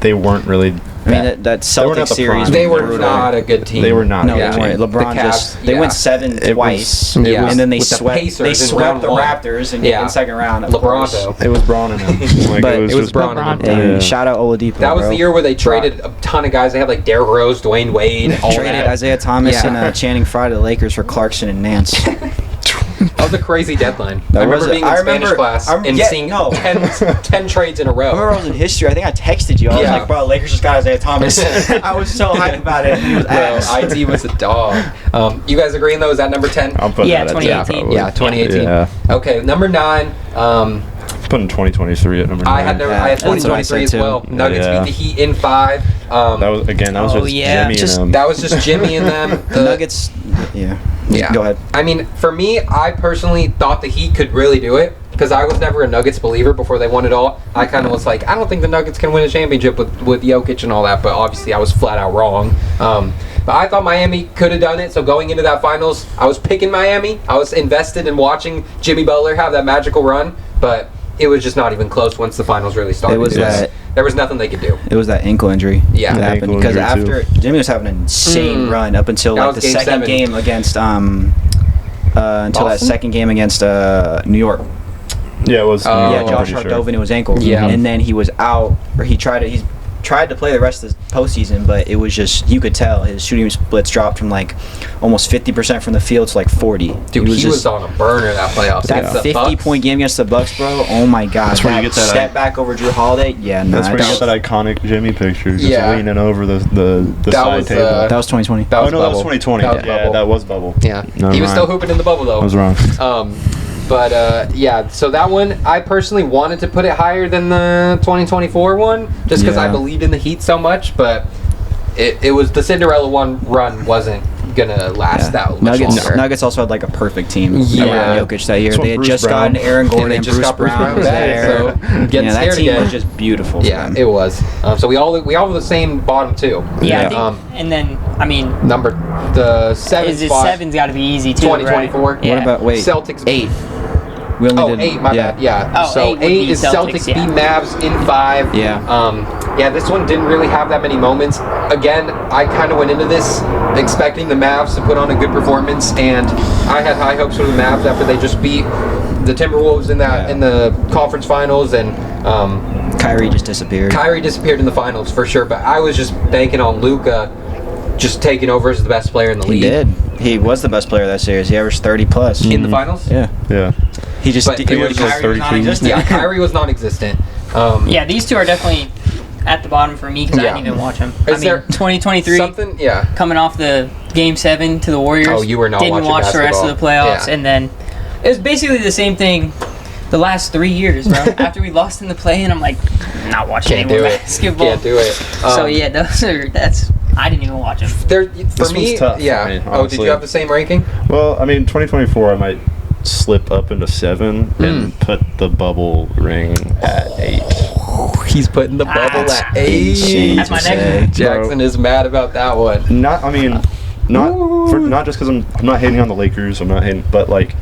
they weren't really. I mean, that Celtics series. They were not a good team. They were not. No, a good team. LeBron they went 7 twice, and then they swept the Raptors in second round. LeBron. It was Braun and him. It was Braun and him. Shout out Oladipo. That was the year where they traded a ton of guys. They had like Derrick Rose, Dwayne Wade, traded Isaiah Thomas and Channing Frye to the Lakers for Clarkson and Nance. That was a crazy deadline. I remember being in Spanish class and seeing 10 trades in a row. I remember I was in history. I think I texted you. I was like, bro, Lakers just got Isaiah Thomas. I was so hyped about it. He was ass. IT was a dog. You guys agreeing, though? Is that number 10? I'll put that 2018. Yeah, 2018. Yeah. Okay, number 9. Putting 2023 at number 9. I had 2023 as well. Nuggets beat the Heat in 5. That was Jimmy and them. That was just Jimmy and them. The Nuggets, yeah. Go ahead. I mean, for me, I personally thought the Heat could really do it because I was never a Nuggets believer before they won it all. I kind of was like, I don't think the Nuggets can win a championship with Jokic and all that, but obviously I was flat out wrong. But I thought Miami could have done it, so going into that finals, I was picking Miami. I was invested in watching Jimmy Butler have that magical run, but it was just not even close once the finals really started. There was nothing they could do. It was that ankle injury that happened because after Jimmy was having an insane run up until like the second game against that second game against New York. Yeah, it was. Josh Hart dove into his ankle. Yeah, and then he was out, or he tried to. tried to play the rest of the postseason, but it was just, you could tell his shooting splits dropped from like almost 50% from the field to like 40. Dude, he was on a burner that playoffs. That 50-point game against the Bucks, bro. Oh my God. That's where you get that step back over Drew Holiday. Yeah, no. That's where you get that iconic Jimmy picture, just leaning over the side table. That was 2020. That was 2020. That was bubble. Yeah, he was still hooping in the bubble though. I was wrong. But yeah, so that one, I personally wanted to put it higher than the 2024 one, just because I believed in the Heat so much, but it was the Cinderella run wasn't gonna last that much longer. Nuggets also had like a perfect team. Yeah, Jokic that year. They had just gotten Aaron Gordon and Bruce Brown was there. So getting that scared team again was just beautiful. Yeah, it was. So we all have the same bottom two. Yeah, I think, and then I mean the 7 spot. 7's got to be easy too. 2024. Right? Yeah. What about Celtics 8? We only did 8, my bad. Yeah. Oh, so 8 is Celtics beat Mavs in 5. Yeah. Yeah, this one didn't really have that many moments. Again, I kind of went into this expecting the Mavs to put on a good performance, and I had high hopes for the Mavs after they just beat the Timberwolves in the conference finals, and Kyrie just disappeared. Kyrie disappeared in the finals for sure, but I was just banking on Luka just taking over as the best player in the league. He did. He was the best player of that series. He averaged 30 plus. In the finals? Yeah. He just Kyrie was non-existent. Yeah, Kyrie was non-existent. Yeah, these two are definitely at the bottom for me because I didn't even watch them. Is there 2023 something? Yeah. Coming off the Game 7 to the Warriors. Oh, you were not didn't watching watch the rest of the playoffs, yeah. and then it was basically the same thing the last 3 years, bro. After we lost in the play, and I'm like, not watching any more basketball. Can't do it. So yeah, I didn't even watch them. For me, tough yeah. for me, Oh, did you have the same ranking? Well, I mean, 2024, I might slip up into 7 and put the bubble ring at 8. He's putting the bubble at 8. That's my next one. Jackson is mad about that one. Not just because I'm not hating on the Lakers. I'm not hating, but like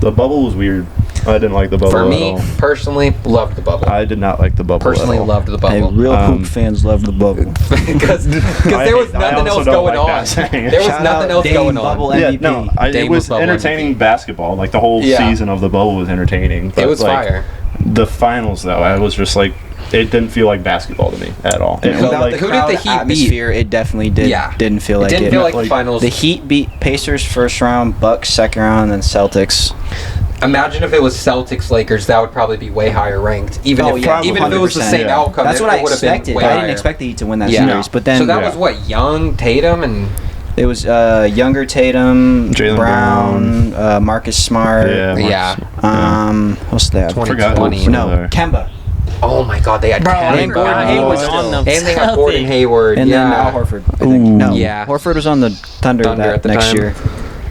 the bubble was weird. I didn't like the bubble For me, at all. personally, loved the bubble. I did not like the bubble. Personally, at all. loved the bubble. Hey, real hoop fans love the bubble. Because there was nothing else going on. There was nothing else going on. Bubble MVP. It was entertaining basketball. Like the whole season of the bubble was entertaining. But it was fire. The finals, though, I was just like, it didn't feel like basketball to me at all. It felt like who did the Heat atmosphere, it definitely did. Yeah. Didn't feel like it. It didn't feel like the finals. The Heat beat Pacers first round, Bucks second round, and then Celtics. Imagine if it was Celtics Lakers, that would probably be way higher ranked. Even if it was the same outcome, that's what I would have been expected. way I higher. didn't expect the Heat to win that series, but then so that was what, Young, Tatum, and it was younger Tatum, Jaylen Brown, Marcus Smart. What's that? 2020. No, Kemba. Oh my God, they had and Gordon Hayward's on them. And they had Gordon Hayward. And then Al Horford. I think. No, Horford was on the Thunder at the next time. year.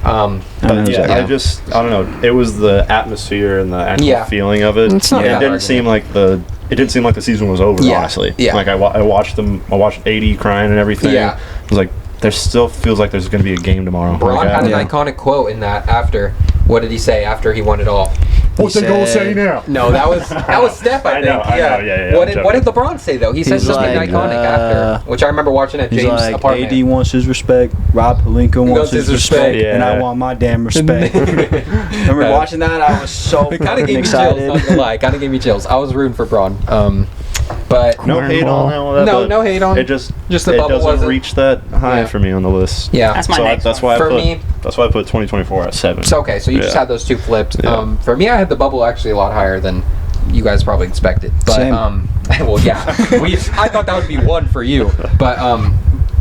I don't know. It was the atmosphere and the actual feeling of it. It's not it didn't seem like the season was over. Honestly, like I watched them. I watched AD crying and everything. Yeah, I was like, there still feels like there's going to be a game tomorrow. Braun had an iconic quote in that after. What did he say after he won it all? What's the goal say now? No, that was Steph, I think. I know, What did LeBron say though? He said something iconic after, which I remember watching at James' apartment. AD wants his respect. Rob Pelinka wants his respect, and I want my damn respect. Remember watching that? I was so kind of gave me chills. Not gonna lie, kind of gave me chills. I was rooting for Braun. But no hate on all that. No hate on. It just the bubble doesn't reach that high for me on the list. Yeah, that's my next. That's why I put 2024 at 7. So okay, so you just had those two flipped. For me, I had the bubble actually a lot higher than you guys probably expected. But Same. well, yeah, I thought that would be 1 for you. But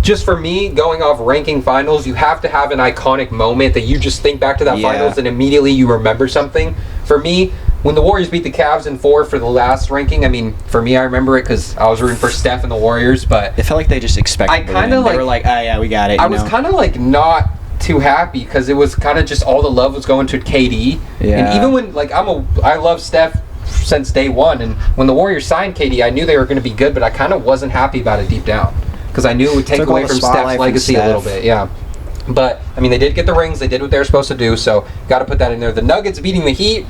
just for me, going off ranking finals, you have to have an iconic moment that you just think back to that finals and immediately you remember something. For me, when the Warriors beat the Cavs in 4 for the last ranking, I mean, for me, I remember it because I was rooting for Steph and the Warriors, but it felt like they just expected. They were like, oh yeah, we got it. I was kind of like not too happy because it was kind of just all the love was going to KD. Yeah. And even when I love Steph since day one, and when the Warriors signed KD, I knew they were going to be good, but I kind of wasn't happy about it deep down because I knew it would take away from Steph's legacy a little bit. Yeah. But I mean, they did get the rings. They did what they were supposed to do. So got to put that in there. The Nuggets beating the Heat.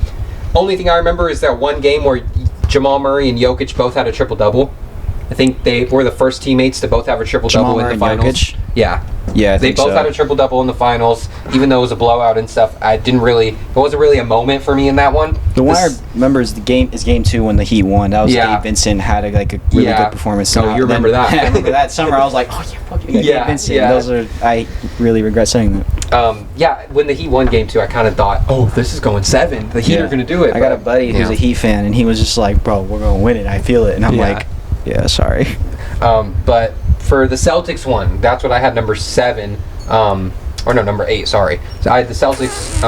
Only thing I remember is that one game where Jamal Murray and Jokic both had a triple-double. I think they were the first teammates to both have a triple-double in the finals. Jokic? Yeah. Yeah, they both had a triple-double in the finals, even though it was a blowout and stuff. It wasn't really a moment for me in that one. The one I remember is game 2 when the Heat won. That was Gabe Vincent had a really good performance. Oh, you remember that? I remember that summer. I was like, oh yeah, fuck yeah, Gabe Vincent. Yeah. I really regret saying that. When the Heat won game 2, I kind of thought, oh, this is going 7. The Heat are going to do it. I got a buddy who's a Heat fan, and he was just like, bro, we're going to win it. I feel it. And I'm like, yeah, sorry. But for the Celtics one, that's what I had number 7. Number 8, sorry. So I had the Celtics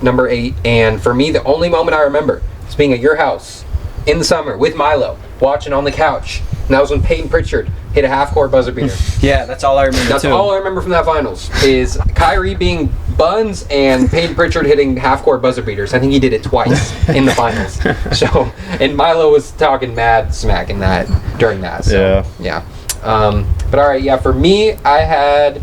number 8, and for me, the only moment I remember is being at your house in the summer with Milo, watching on the couch, and that was when Peyton Pritchard hit a half-court buzzer beater. Yeah, that's all I remember, That's all I remember from that finals, is Kyrie being buns and Peyton Pritchard hitting half-court buzzer beaters. I think he did it twice in the finals. So, and Milo was talking mad smack in that, during that. So, yeah. But all right, for me, I had...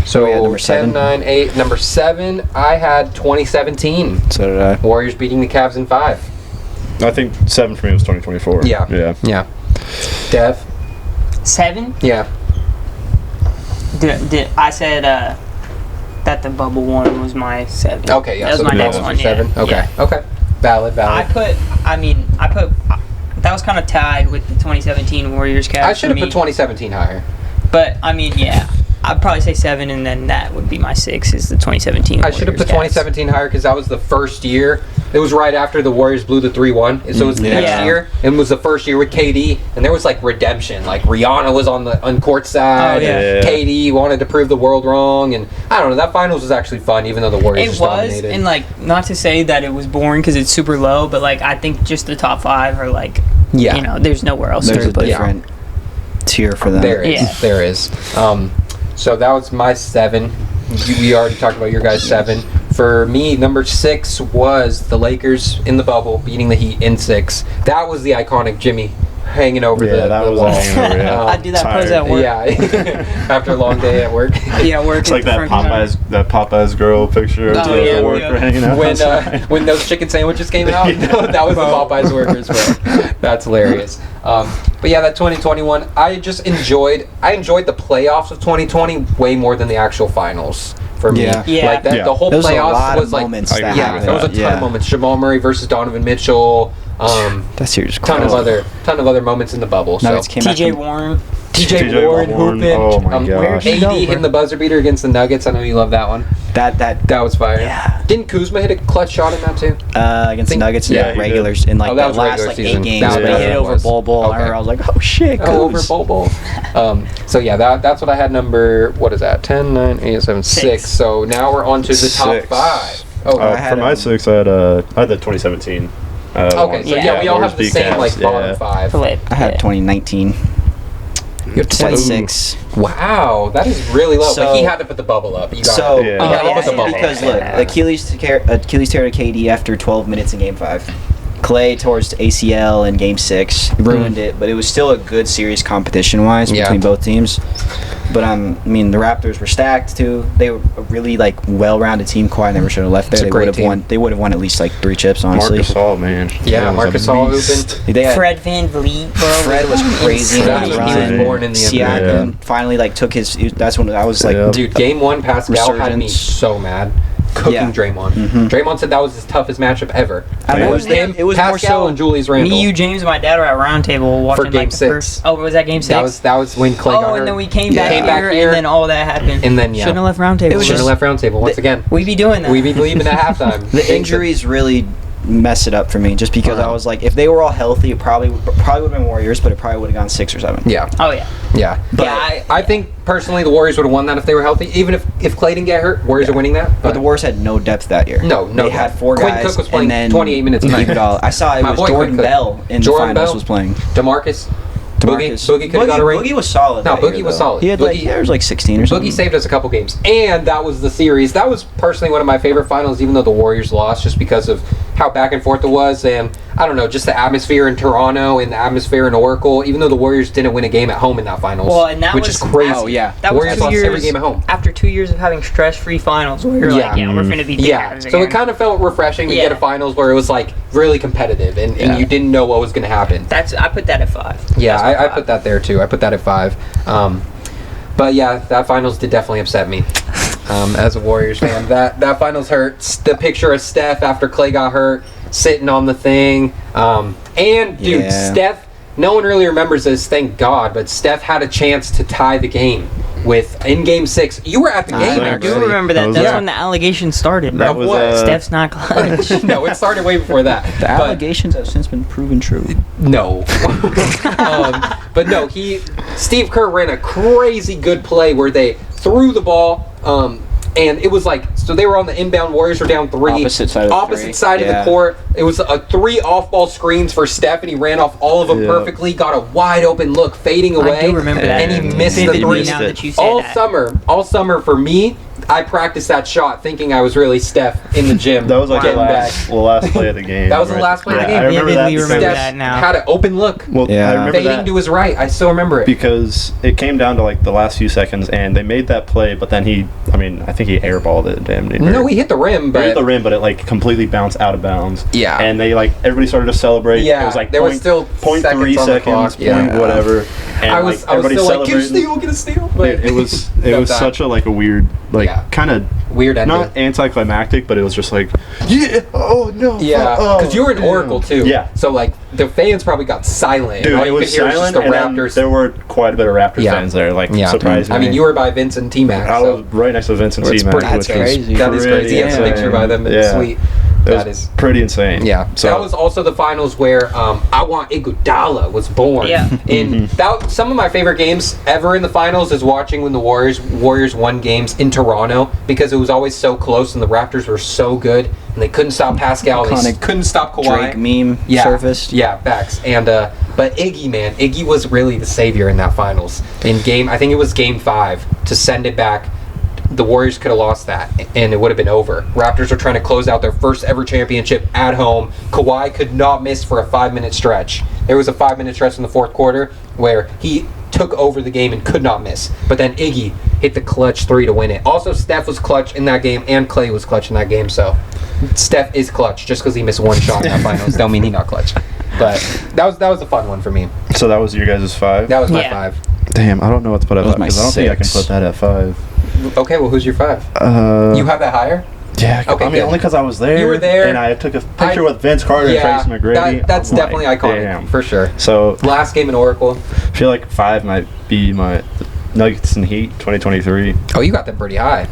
So, number 7. 10, 9, 8. Number 7, I had 2017. So did I. Warriors beating the Cavs in 5. I think 7 for me was 2024. Yeah. Dev? 7? Yeah. I said that the bubble one was my 7. Okay, yeah. That was my next one. 7. Yeah. Okay. Yeah. Okay. Valid. I put that was kind of tied with the 2017 Warriors Cavs. I should have put 2017 higher. But I mean, yeah. I'd probably say 7, and then that would be my 6 is the 2017 I should have put 2017 higher because that was the first year. It was right after the Warriors blew the 3-1. So it was the next year. It was the first year with KD, and there was like redemption. Like Rihanna was on court side. And KD wanted to prove the world wrong, and I don't know. That finals was actually fun, even though the Warriors just dominated. And like, not to say that it was boring because it's super low, but like I think just the top 5 are like, there's nowhere else to put different tier for them. There is. So that was my 7. We already talked about your guys' 7. For me, number 6 was the Lakers in the bubble, beating the Heat in 6. That was the iconic Jimmy hanging over the wall. I do that pose at work. Yeah, after a long day at work. Work. It's like that Popeyes girl picture of the worker hanging out. When those chicken sandwiches came out, that was the Popeyes workers. Bro. That's hilarious. But yeah, that 2021, I enjoyed the playoffs of 2020 way more than the actual finals. For me, like that, the whole playoffs was like, there was a ton of moments. Jamal Murray versus Donovan Mitchell. That series ton of other moments in the was TJ Warren. TJ Warren hooping. Oh my gosh. AD hitting the buzzer beater against the Nuggets. I know you love that one. That was fire. Yeah. Didn't Kuzma hit a clutch shot in that too? Against the Nuggets in regulars in like the last like 8 games. But he hit over Bol. I was like, oh shit, over Bol. So yeah, that's what I had. Number, what is that? 10, 9, 8, 7, 6. So now we're on to the top 5. For my 6, I had the 2017. Okay, so we all have the same like bottom 5. I had 2019. You're 26. Wow, that is really low. But he had to put the bubble up. You got to put the bubble because look, Achilles tear to KD after 12 minutes in Game 5. Clay towards ACL in Game 6 ruined it, but it was still a good series competition-wise between both teams. But the Raptors were stacked too. They were a really like well-rounded team. Kawhi never should have left there. They would have won. They would have won at least like 3 chips, honestly. Marc Gasol, man. Yeah, Marc Gasol hooping. Fred VanVleet, bro. Fred was crazy. He was born in the Siakam finally like took his. That's when I was like, dude. Game 1, Pascal had me so mad. Cooking Draymond. Draymond said that was his toughest matchup ever. It was Pascal more so and Julius Randle. Me, you, James, and my dad were at round table watching for Game 6. First. Oh, was that Game 6? That was when Clay got hurt. And then we came back here, and then all that happened. And then shouldn't have left round table. Shouldn't have left round table once again. We be doing that. We be leaving at halftime. The injuries really mess it up for me, just because I was like, if they were all healthy, it probably would have been Warriors, but it probably would have gone 6 or 7. Yeah. Oh yeah. Yeah. But I think personally the Warriors would have won that if they were healthy. Even if Clay didn't get hurt, Warriors are winning that. But the Warriors had no depth that year. No. They had 4 guys. Quinn Cook was playing and then 28 minutes a night. I saw it was Jordan Bell in the finals was playing. DeMarcus. Boogie could have got a ring. Boogie was solid. No, Boogie was solid. He had there was like 16 or something. Boogie saved us a couple games, and that was the series. That was personally one of my favorite finals, even though the Warriors lost, just because of how back and forth it was, and I don't know, just the atmosphere in Toronto and the atmosphere in Oracle. Even though the Warriors didn't win a game at home in that finals, which is crazy. Oh yeah, that Warriors was 2 years lost every game at home after 2 years of having stress-free finals. Where you're like, we're finna beat the Cavs again. So it kind of felt refreshing to get a finals where it was like really competitive, and you didn't know what was going to happen. I put that at 5. Yeah, I put that there too. I put that at 5. But yeah, that finals did definitely upset me as a Warriors fan. That finals hurts. The picture of Steph after Clay got hurt, sitting on the thing. And, dude, Steph, no one really remembers this, thank God, but Steph had a chance to tie the game in Game 6. You were at the game, I do remember that. That's when the allegations started. That was, what? Steph's not clutch. No, it started way before that. The allegations have since been proven true. No. But no, Steve Kerr ran a crazy good play where they threw the ball, and it was like, so they were on the inbound, Warriors were down 3. Opposite side of the court. It was 3 off-ball screens for Steph, and he ran off all of them perfectly, got a wide-open look, fading away. I do remember that. And he missed the 3. Now that you say All summer for me, I practiced that shot thinking I was really Steph in the gym. That was like the last play of the game. That was the last play of the game. I remember that now. Had an open look. Well, I remember fading that to his right. I still remember it. because it came down to like the last few seconds, and they made that play, but then I think he airballed it, damn near. No, he hit the rim, but... He hit the rim, but it like completely bounced out of bounds. Yeah. And they everybody started to celebrate. Yeah, it was like there was still 0.3 seconds, whatever. And I was still like, get a steal. But it was such a weird, kind of weird ending. Not anticlimactic, but it was just like, oh no. Yeah, because you were in Oracle too. Yeah. So the fans probably got silent. Dude, all it you was could hear silent, was just the and Raptors. there were quite a bit of Raptors fans there. Surprised me. I mean, you were by Vince and T-Mac. I was right next to Vince and T-Mac. That's crazy. That is crazy. He has a picture by them. It's sweet. That is pretty insane. Yeah. So that was also the finals where I Want Iguodala was born. Yeah. And some of my favorite games ever in the finals is watching when the Warriors won games in Toronto, because it was always so close and the Raptors were so good and they couldn't stop Pascal. They couldn't stop Kawhi. Drake meme surfaced. Yeah, facts. And but Iggy was really the savior in that finals. I think it was game 5 to send it back. The Warriors could have lost that, and it would have been over. Raptors were trying to close out their first ever championship at home. Kawhi could not miss for a 5-minute stretch. There was a 5-minute stretch in the fourth quarter where he took over the game and could not miss. But then Iggy hit the clutch 3 to win it. Also, Steph was clutch in that game, and Clay was clutch in that game. So Steph is clutch. Just because he missed one shot in that finals don't mean he's not clutch. But that was a fun one for me. So that was your guys' 5? That was my 5. Damn, I don't know what to put at 5, because I don't think I can 6. put that at 5. Okay, well, who's your 5? You have that higher? Yeah, okay, only because I was there. You were there, and I took a picture with Vince Carter and Tracy McGrady. That's definitely iconic, for sure. So last game in Oracle. I feel like 5 might be my Nuggets and Heat 2023. Oh, you got them pretty high.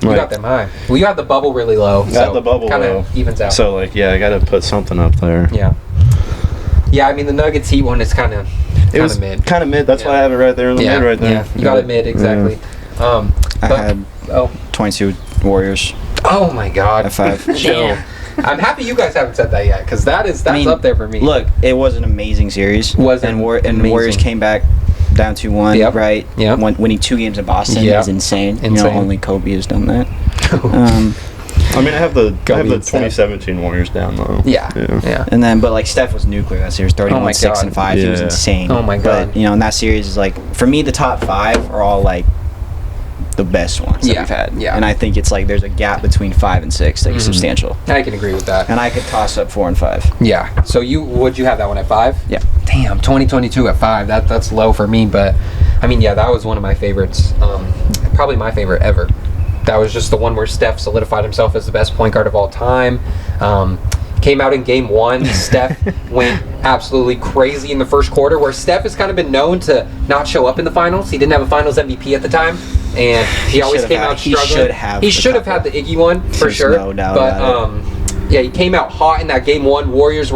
You got them high. Well, you have the bubble really low. Got the bubble low. Evens out. So I got to put something up there. Yeah. Yeah, I mean the Nuggets Heat one is kind of mid. Kind of mid. That's why I have it right there in the mid right there. Yeah, you got it mid exactly. I had 22 Warriors. Oh my God. At 5. Yeah. I'm happy you guys haven't said that yet, because that's up there for me. Look, it was an amazing series. And Warriors came back down 2-1, right? Yeah. Winning 2 games in Boston is insane. You know, only Kobe has done that. I mean, I have the 2017 Warriors down though. Yeah. And then, but Steph was nuclear that series, 31, 6, and 5. He was insane. Oh my God. But in that series is for me, the top 5 are all the best ones that we've had. Yeah. And I think it's there's a gap between 5 and 6 that is substantial. I can agree with that. And I could toss up 4 and 5. Yeah. So would you have that one at 5? Yeah. Damn, 2022 at 5. That's low for me, but I mean, that was one of my favorites. Probably my favorite ever. That was just the one where Steph solidified himself as the best point guard of all time. Came out in game 1. Steph went absolutely crazy in the first quarter, where Steph has kind of been known to not show up in the finals. He didn't have a finals MVP at the time, and he always came out struggling. He should have had the Iggy one, for sure. No doubt about it. Yeah, he came out hot in that game 1. Warriors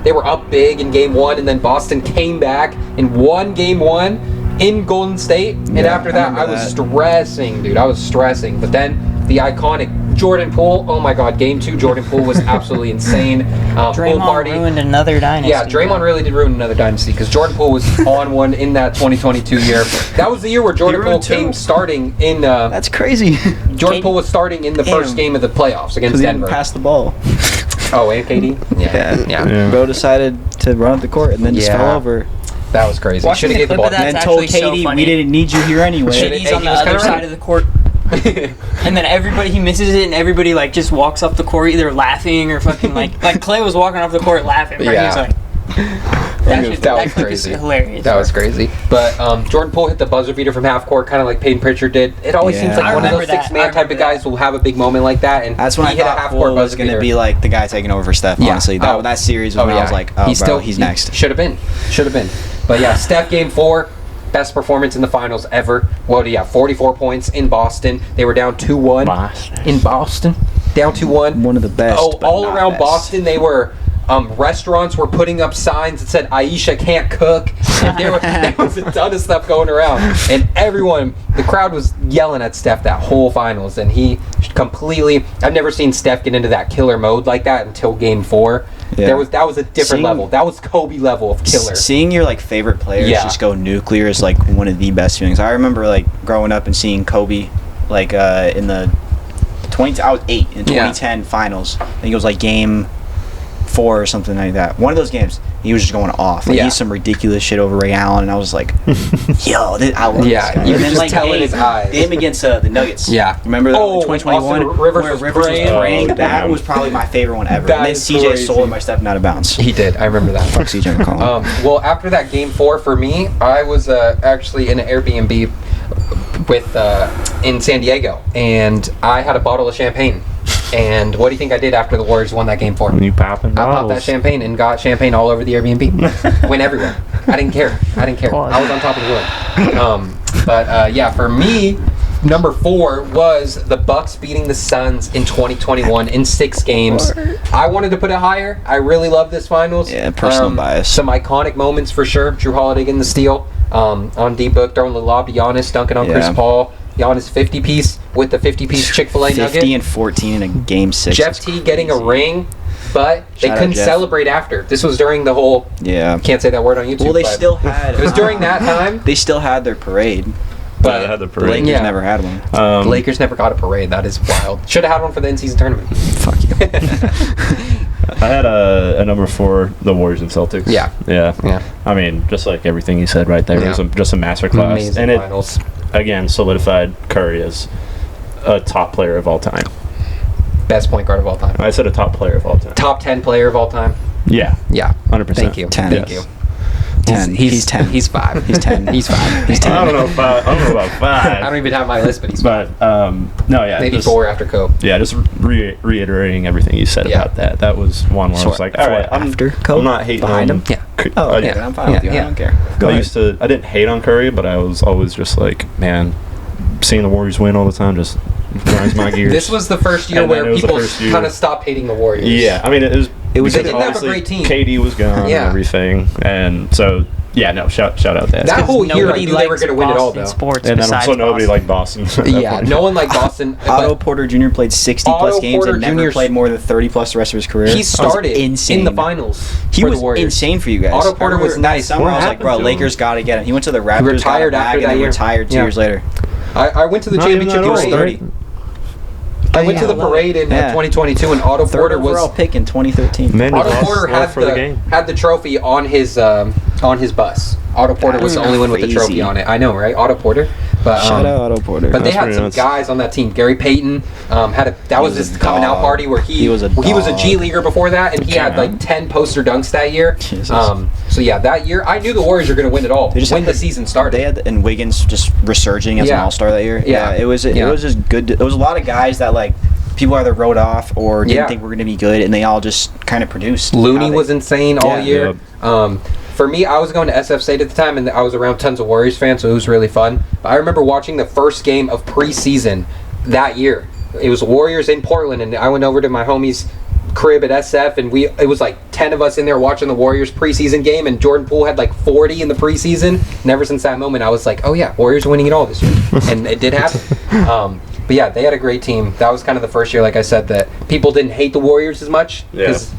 they were up big in game 1, and then Boston came back and won game 1 in Golden State. And after that, I was stressing, dude. I was stressing. But then the iconic Jordan Poole. Oh my God, game 2, Jordan Poole was absolutely insane. Draymond party. ruined another dynasty. Yeah, Draymond really did ruin another dynasty, because Jordan Poole was on one in that 2022 year. That was the year where Jordan Poole came starting in. That's crazy. Jordan Poole was starting in the first game of the playoffs against Denver. He didn't pass the ball. Oh, and KD? Yeah. Bro decided to run up the court and then just fell over. That was crazy. Watching Should have the gave the clip ball. of that's And told actually so Katie, funny. we didn't need you here anyway. KD's on the other side of the court. And then everybody, he misses it, and everybody just walks off the court either laughing or fucking like Clay was walking off the court laughing. Right? Yeah. He's That was crazy. Hilarious. That was crazy. But Jordan Poole hit the buzzer beater from half court, kind of like Peyton Pritchard did. It always seems like one of those six-man type of guys will have a big moment like that. And that's when he hit a half court was going to be like the guy taking over for Steph. Honestly, that series was when I was like, he's next. Should have been. But yeah, Steph game 4. Best performance in the finals ever. What do you have? 44 points in Boston. They were down 2-1 in Boston. Down 2-1. One of the best. All around Boston, they were. Restaurants were putting up signs that said Aisha can't cook. And there was a ton of stuff going around, and the crowd was yelling at Steph that whole finals, and he completely. I've never seen Steph get into that killer mode like that until Game 4. Yeah. That was a different level. That was Kobe level of killer. Seeing your favorite players just go nuclear is one of the best feelings. I remember growing up and seeing Kobe in the I was 8 in 2010 finals. I think it was Game 4 or something like that. One of those games, he was just going off. He did some ridiculous shit over Ray Allen, and I was like, yo, I love this guy. You were just telling his eyes. Game against the Nuggets. Yeah. Remember that in 2021? Rivers was praying. That was probably my favorite one ever. And then CJ stole it by stepping out of bounds. He did. I remember that. Fuck CJ McCollum. Well, after that Game 4 for me, I was actually in an Airbnb in San Diego, and I had a bottle of champagne. And what do you think I did after the Warriors won that Game 4? You popping bottles. I popped that champagne and got champagne all over the Airbnb. Went everywhere. I didn't care. I was on top of the world. But for me, number 4 was the Bucks beating the Suns in 2021 in 6 games. I wanted to put it higher. I really love this finals. Yeah, personal bias. Some iconic moments for sure. Drew Holiday getting the steal on D-Book, throwing the lob to Giannis, dunking on Chris Paul. Giannis 50-piece with the 50-piece Chick-fil-A nugget. 50 and 14 in a Game 6. Jeff T getting a ring, but they couldn't celebrate after. This was during the whole... Yeah. Can't say that word on YouTube. Well, they still had... It was during that time. They still had their parade. But they had the parade. The Lakers never had one. The Lakers never got a parade. That is wild. Should have had one for the in-season tournament. Fuck you. I had a number 4, the Warriors and Celtics. Yeah. I mean, just like everything you said right there, it was just a masterclass. Amazing and finals. Again, solidified Curry as a top player of all time. Best point guard of all time. I said a top player of all time. Top 10 player of all time. Yeah. 100%. Thank you. 10. Thank you. 10. He's 10. He's 5. He's 10. He's 5. He's 10. I don't know about 5. I don't even have my list, but he's 5. But, no, yeah. Maybe 4 after Kobe. Yeah, just reiterating everything you said about that. That was one where I was like, all right, I'm not hating behind on him. Yeah. I'm fine with you. I don't care. I didn't hate on Curry, but I was always just like, man, seeing the Warriors win all the time just grinds my gears. This was the first year where people kind of stopped hating the Warriors. Yeah, I mean, it was they didn't have a great team. KD was gone and everything, and so shout out that whole year. I knew they were going to win it all, though. Sports and then also nobody liked Boston. No one liked Boston. Otto Porter Jr. played 60-plus games and never played more than 30-plus the rest of his career. He started in the finals. He was insane for you guys. Otto Porter was nice. Summer, I was like, bro, Lakers got to get him. He went to the Raptors, retired after that year. Retired 2 years later. I went to the championship parade. I went to the parade in 2022, and Otto Porter was overall pick in 2013. Otto Porter had the trophy on his bus. Otto Porter was the only one with the trophy on it. I know, right? Otto Porter. But, shout out Otto Porter. But they had some guys on that team. Gary Payton that was his coming out party where he was a G leaguer before that, and he had 10 poster dunks that year. So that year I knew the Warriors were going to win it all when the season started. They had and Wiggins just resurging as an all-star that year. It was just good. There was a lot of guys that people either wrote off or didn't think were going to be good, and they all just kind of produced. Looney was insane all year. For me, I was going to SF State at the time, and I was around tons of Warriors fans, so it was really fun. But I remember watching the first game of preseason that year. It was Warriors in Portland, and I went over to my homie's crib at SF, and it was 10 of us in there watching the Warriors preseason game, and Jordan Poole had 40 in the preseason. And ever since that moment, I was like, oh yeah, Warriors are winning it all this year. And it did happen. But yeah, they had a great team. That was kind of the first year, like I said, that people didn't hate the Warriors as much. Because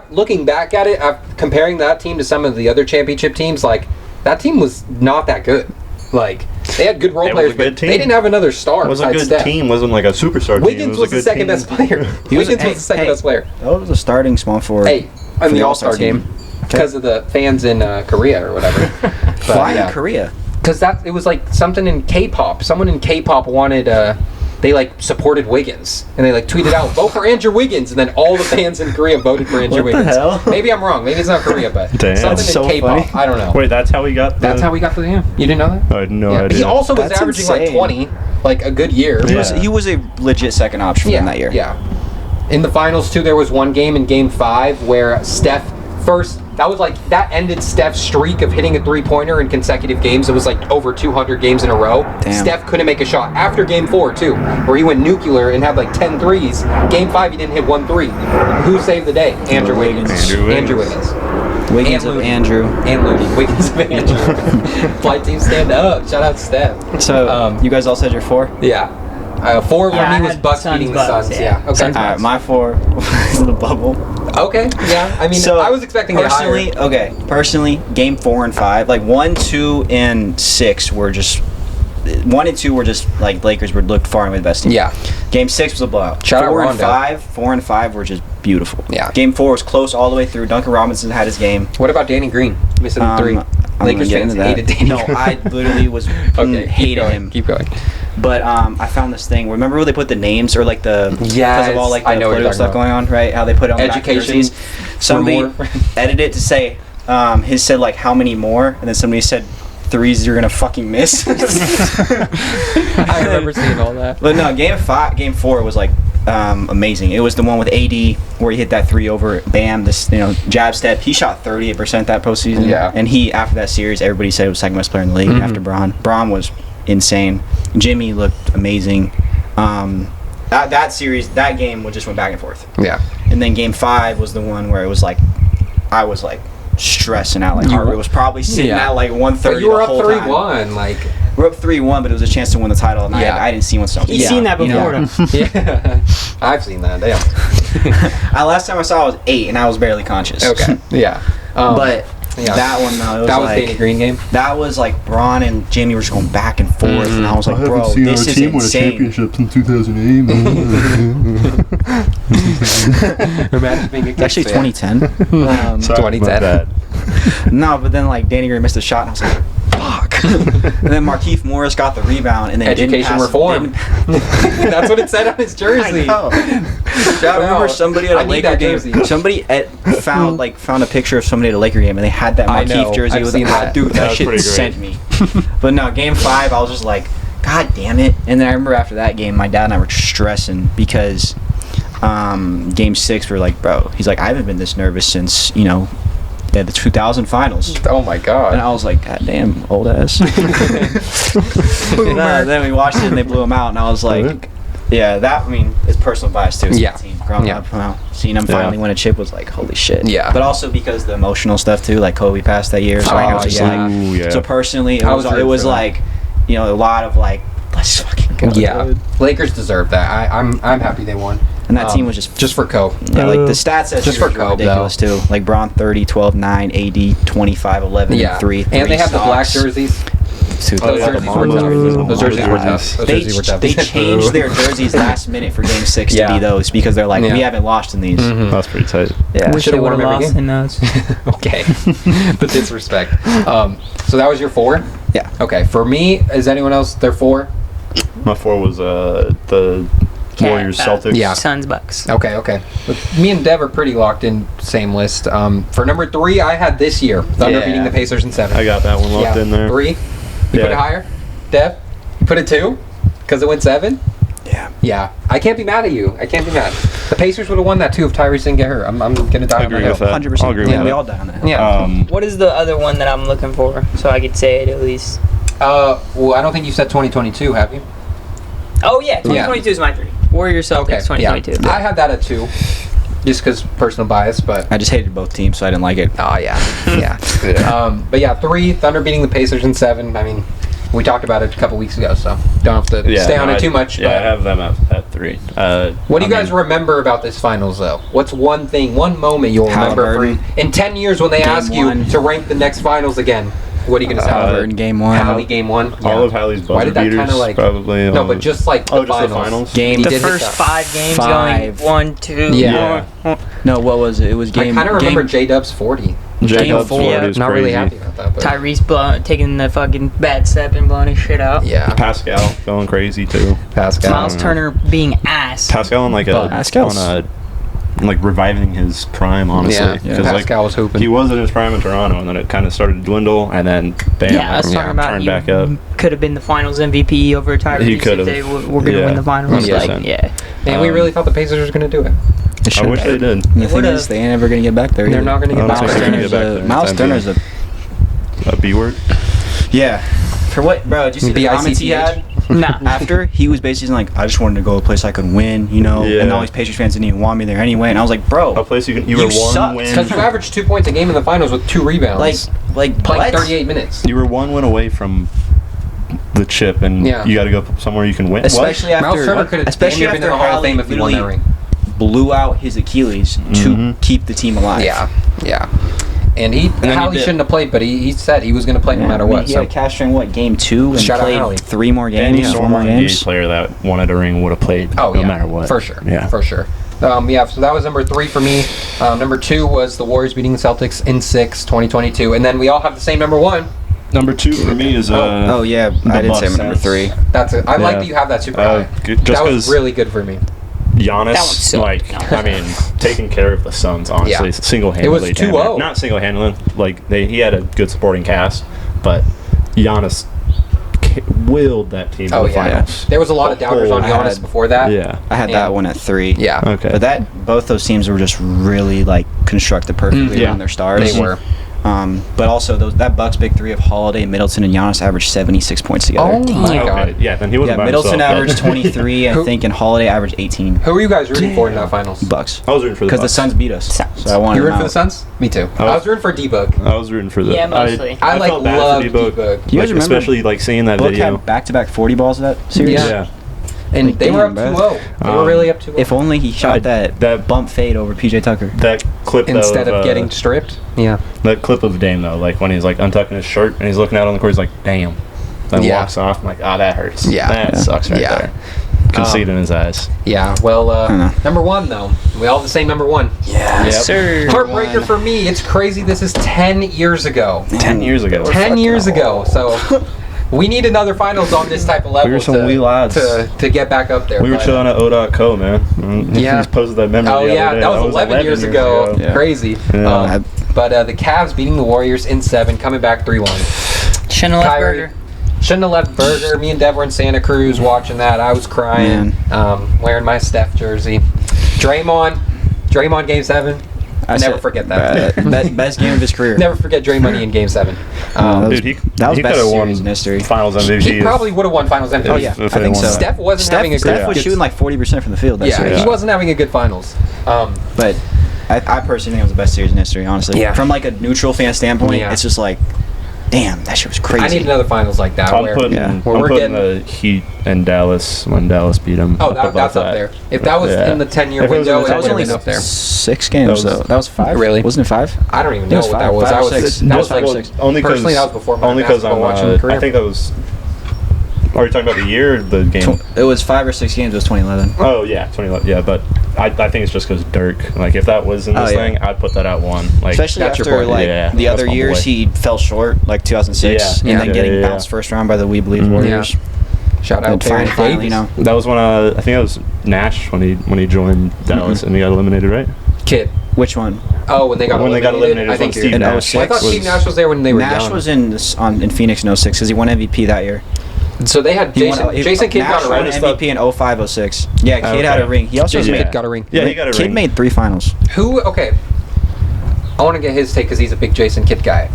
looking back at it, comparing that team to some of the other championship teams, that team was not that good. They had good role players, but they didn't have another star. It was a good team. Wasn't like a superstar team. Wiggins was the second best player. Wiggins was the second best player. That was a starting small forward. In the All-Star game. Because of the fans in Korea or whatever. Why in Korea? Because it was something in K-pop. Someone in K-pop wanted they like supported Wiggins and they like tweeted out, "Vote for Andrew Wiggins," and then all the fans in Korea voted for Andrew Wiggins. What the hell? Maybe I'm wrong. Maybe it's not Korea, but Damn. something That's in so K-pop. funny. I don't know. Wait, that's how we got. That's how we got to him. You didn't know that? I had no Yeah. idea. He also was That's averaging like insane. 20, like a good year. He was a legit second option in that year. Yeah. In the finals too, there was one game in Game 5 where Steph that ended Steph's streak of hitting a 3-pointer in consecutive games. It was like over 200 games in a row. Damn. Steph couldn't make a shot after Game 4 too, where he went nuclear and had like 10 threes. Game 5 he didn't hit 1 3. Who saved the day? Andrew Wiggins. Andrew Wiggins. Wiggins And of Looney. Andrew. And Looney. Wiggins of Andrew. Flight team stand up. Shout out to Steph. So you guys all said your 4? Yeah. 4 for Yeah, I me was had Bucks Suns, beating the Bucks, Suns. yeah. Yeah. Okay. All right, my 4 was the bubble. Okay. Yeah. I mean, So I was expecting it higher. Personally, Game 4 and 5, like 1, 2, and 6 were just 1 and 2 were just like Lakers looked far and away the best team. Yeah. Game 6 was a blowout. Shout out 4 and Rondo. 5 were just beautiful. Yeah. Game 4 was close all the way through. Duncan Robinson had his game. What about Danny Green missing the 3? I'm gonna Lakers get fans into that. hated Danny. No, I literally was Okay, hated him. Keep going. But I found this thing. Remember where they put the names or like the Yes, because of all like I the know what you're political stuff talking going on, right? How they put it on the back of Education jerseys. Somebody more. edited it to say his said like how many more, and then somebody said threes you're gonna fucking miss. I remember seeing all that. But no, Game 4 was like amazing. It was the one with AD where he hit that 3 over Bam, this jab step. He shot 38% that postseason. Yeah. And he after that series, everybody said it was second best player in the league after Bron. Bron was insane. Jimmy looked amazing. That series, that game just went back and forth. Yeah. And then Game 5 was the one where it was like I was like stressing out. Like heart rate was probably sitting Yeah. at like 130. But you were the up whole 3-1, time. like. We're up 3-1, but it was a chance to win the title, and Yeah. I didn't see one. So He's seen that before. know. Yeah. I've seen that. Damn. Last time I saw it was 8, and I was barely conscious. Okay. Yeah. But yeah. that one, though, it was That was like, Danny Green game. That was like Bron and Jimmy were just going back and forth, and I was like, bro, this is insane. since 2008. Imagine being a It's actually Knicks fan. 2010. Sorry about 2010. that. No, but then like Danny Green missed a shot, and I was like, fuck. And then Markieff Morris got the rebound, and then Education reform. That's what it said on his jersey. I remember somebody at a Laker game. Somebody found a picture of somebody at a Laker game, and they had that I know. Markieff jersey. I've with seen that. Dude, that That was shit pretty great. sent me. But no, Game 5, I was just like, God damn it! And then I remember after that game, my dad and I were stressing because Game 6, we were like, bro, he's like, I haven't been this nervous since the 2000 finals. Oh my god. And I was like, God damn, old ass. Then we watched it and they blew him out, and I was like, yeah, that, I mean, it's personal bias too. It's Yeah. my team. Growing Yeah. up, seeing him finally win a chip was like, holy shit. Yeah. But also because the emotional stuff too, like Kobe passed that year, so I was just yeah. like, Ooh, yeah. so personally, it I was was rooting for that. like, a lot of like, let's fucking go. Yeah. dude. Lakers deserve that. I'm happy they won. And that team was just for Kobe. yeah, like the stats that Just series for were Kobe, ridiculous too. Like Bron 30, 12, 9, AD 25, 11, Yeah. 3. And they have the black stocks. jerseys. Dude, Oh, Those yeah, jerseys the were tough. Marlins. Those jerseys were tough. Marlins. Those They jerseys were tough. changed their jerseys last minute for Game 6 Yeah. to be those because they're like, Yeah. we haven't lost in these. That's pretty tight. Yeah. Wish Should've they would won have every lost game. in those. Okay. The disrespect. So that was your 4? Yeah. Okay. For me, is anyone else their 4? My 4 was the Warriors Celtics. Yeah. Suns Bucks. Okay. But me and Dev are pretty locked in. Same list. For number 3, I had this year Thunder Yeah. beating the Pacers in 7. I got that one locked in there. 3. You put Yeah. it higher, Dev? You put it 2 because it went 7. Yeah. Yeah, I can't be mad at you. I can't be mad. The Pacers would have won that too if Tyrese didn't get hurt. I'm gonna die I on my agree with hill. that. 100%. I'll agree yeah, with we that. all die on that. Yeah. What is the other one that I'm looking for so I could say it at least? Well, I don't think you said 2022, have you? Oh yeah, 2022 is my 3. Warriors Celtics 2022. Yeah. I had that at 2, just because personal bias, but. I just hated both teams, so I didn't like it. Oh yeah, but yeah, 3 Thunder beating the Pacers in 7. I mean, we talked about it a couple weeks ago, so don't have to stay on it too much. Yeah, but I have them at 3. what do you guys remember about this finals, though? What's one thing, one moment you'll remember Halliburton. in 10 years when they Game ask 1. you to rank the next finals again? What are you gonna say? Halliburton Game 1. Hallie Game 1. All of Hallie's Why buzzer did that beaters, kind of like? probably. No, but just like the just the finals. finals? Game. He The did hit first that. 5 games 5. going 1, 2, Yeah. 1. No, what was it? It was game. I kind of remember game, J-Dub's 40. Jacobs four. Florida is Not crazy. really happy about that. But Tyrese taking the fucking bad step and blowing his shit out. yeah, Pascal going crazy too. Pascal. Miles Turner being ass. Pascal on like Pascal's- reviving his prime, honestly. Yeah, 'Cause, Pascal was hooping. He was in his prime in Toronto, and then it kind of started to dwindle, and then bam, Yeah, I was talking about turned he back up. could have been the Finals MVP over Tyrese He if could've. they were going to win the Finals. 100%. Yeah. And we really thought the Pacers were going to do it. I wish they did. The thing would've. is, they ain't ever gonna get back there. They're either. not going to get I don't back think Miles they're gonna there. get back there. Miles It's Turner's A B word? yeah. For what, bro? Did you see the comments he had? Nah. After he was basically like, I just wanted to go a place I could win, you know. Yeah. And all these Patriots fans didn't even want me there anyway. And I was like, bro, A place you You were one sucked. win. Because you averaged 2 points a game in the finals with 2 rebounds. like playing what? 38 minutes. You were one win away from the chip, and Yeah. you got to go somewhere you can win. Especially Miles Turner after, could have especially been in after the Hall of Halley Fame if he won that literally ring. blew out his Achilles to Mhm. keep the team alive. Yeah, yeah. And then Howley he did. shouldn't have played, but he said he was going to play no Yeah, matter I mean, what. he So had a cash string, game 2 and Shout out played Howley. 3 more Any games, 4 more NBA games. player that wanted a ring would have played oh no yeah, matter what. for sure. Yeah. For sure. Yeah, so that was number 3 for me. Number 2 was the Warriors beating the Celtics in 6, 2022. And then we all have the same number 1. Number 2 for me is Oh yeah, I did say Bucks number sense. 3. That's it. I like Yeah. that you have that super high. Just That was 'cause really good for me. Giannis, That one sucked. I mean, taking care of the Suns, honestly, Yeah. single-handedly. It was 2-0. Not single-handedly, he had a good supporting cast, but Giannis willed that team to Oh the yeah. finals. There was a lot of doubters on I Giannis had- before that. Yeah. I had that one at 3. Yeah. Okay. But both those teams were just really constructed perfectly Yeah. around their stars. They were. But also that Bucks big 3 of Holiday, Middleton, and Giannis averaged 76 points together. Oh my Okay. god. Yeah, then he wasn't by Middleton himself, but- averaged 23, I Who- think, and Holiday averaged 18. Who were you guys rooting for in that finals? Bucks. I was rooting for the Because the Bucks. Suns beat us. Suns. So I wanted You them rooting for the out. Suns? Me too. Oh. I was rooting for D-Book. I was rooting for the. Yeah, mostly. I felt bad for love D-Book. D-Book. You guys remember especially seeing that Book video. had back-to-back 40 balls that series? Yeah. And Like, they were up damn, 2-0. They were really up 2-0. If only he shot that bump fade over PJ Tucker. That clip Instead of getting stripped. Yeah. that clip of Dame though, when he's untucking his shirt and he's looking out on the court, he's like, "Damn," then Yeah. walks off. I'm like, "that hurts." Yeah. that sucks right Yeah. there. Conceit in his eyes. Yeah. Well, know. number 1 though. We all have the same number 1. Yeah. Yep. Sir. Heartbreaker for me. It's crazy. This is 10 years ago. 10 years ago. 10 years ago. So we need another finals on this type of level We were some wee lads. to get back up there. We were but- chilling at O.co, man. Yeah. He posted that memory. Oh the other yeah, day. that was 11 years ago. Yeah. Crazy. Yeah. But the Cavs beating the Warriors in 7, coming back 3-1. Shouldn't have left Kyrie. Burger. Shouldn't have left Burger. Me and Dev were in Santa Cruz watching that. I was crying, wearing my Steph jersey. Draymond Game 7. I never forget that. Best game of his career. Never forget Draymond in Game 7. That was- Dude, that was he best could have series won in history. Finals MVP. He probably would have won Finals MVP. Oh, yeah. If I they think won so. that. Steph wasn't having a good. Steph was shooting 40% from the field that Yeah, series. he wasn't having a good Finals. But I personally think it was the best series in history, honestly. Yeah. From a neutral fan standpoint, Yeah. it's just damn, that shit was crazy. I need another Finals like that. I'm where putting, Yeah. Where we're I'm putting getting- the Heat and Dallas when Dallas beat them. Oh, that's up there. If that was in the 10-year If it was window, in the it that was would have only been up there. 6 games, That was- though. That was 5? Really? Wasn't it 5? I don't even It know was what five- that was. five I or was six. that was like only personally that was before my only because basketball I'm watching career. I think that was. Are you talking about the year or the game? It was 5 or 6 games. It was 2011. Oh yeah, 2011. Yeah, but I think it's just because Dirk. If that was in this yeah. thing, I'd put that at 1. Especially that's your after point. Yeah, the that's other my years, boy. he fell short, 2006, Yeah. and Yeah. then getting Yeah. bounced first round by the We Believe Warriors. Shout out And Terry finally, Davis. you know, that was when I think that was Nash when he joined Dallas and he got eliminated, right? Kid. which one? Oh, when they got eliminated. I think Steve you're- Nash. I thought Steve Nash was there when they were Nash young. was in Phoenix in 06 because he won MVP that year. So they had Jason Kidd Nash got a won ring. MVP in 05-06. Yeah, Kidd had a ring. He also Jason made, Kidd got a ring. Yeah, he got a Kidd ring. made 3 finals. Who? Okay. I want to get his take because he's a big Jason Kidd guy.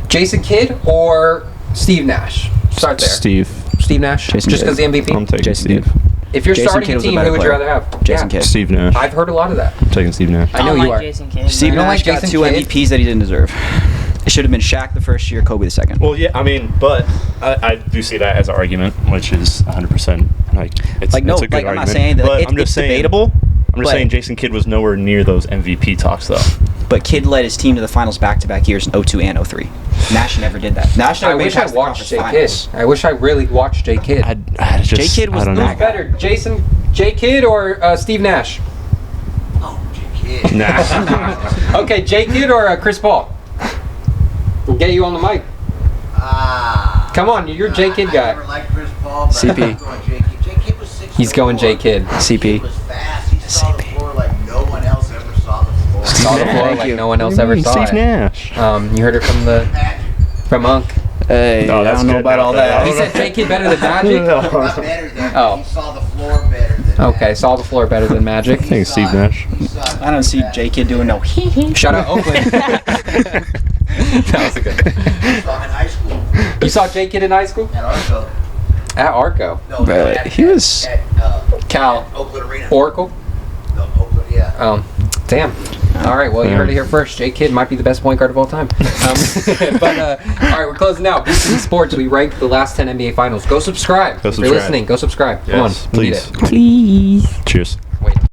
Jason Kidd or Steve Nash? Start there. Steve Nash. Jason Just Kidd. because the MVP. I'm taking Jason Steve. Kidd. If you're Jason starting Kidd a was a team, better who would you player. rather have? Jason Kidd. Steve Nash. I've heard a lot of that. I'm taking Steve Nash. I I know don't you like are. Jason Kidd. Steve You don't Nash like got Jason 2 Kidd? MVPs that he didn't deserve. It should have been Shaq the first year, Kobe the second. Well, yeah, I mean, but I do see that as an argument, which is 100% it's a good I'm argument. not saying that But it's debatable. I'm just but- saying Jason Kidd was nowhere near those MVP talks, though. But Kidd led his team to the finals back-to-back years in 02 and 03. Nash never did that. Nash never I made wish it I past the watched J conference Kidd. finals. I wish I really watched J Kidd. I just, J. Kidd was I don't not know. Who's better, J Kidd or Steve Nash? Kidd. Nah. Okay, J Kidd or Chris Paul? We'll get you on the mic. Come on, you're a J Kidd guy. I never liked Chris Paul, but CP. I'm going J Kidd. J Kidd was 6'4". He's going J Kidd. CP. He was fast. He saw the floor like no one else ever saw the floor. Saw the floor Thank like you. no one else ever saw Steve it. Nash. You heard it from Unk. Hey, No, I that's don't know good about now, all though. that. He said J Kidd better than Magic. Not better than. Oh. He saw the floor better than. Okay, saw the floor better than Magic. I think Steve Nash. I don't see J Kidd doing no hee. Shout out Oakland. That was a good. He saw him in high school. You saw J Kidd in high school? At Arco. At Arco. No, But at, he was- at Cal. Oakland Arena. Oracle? No, Oakland, yeah. Damn. All right, well, you heard it here first. J Kidd might be the best point guard of all time. All right, we're closing out. BC Sports, we rank the last 10 NBA Finals. Go subscribe. Go If you're subscribe. listening, go subscribe. Yes, Come on, we need please. it. Please. Cheers. Wait.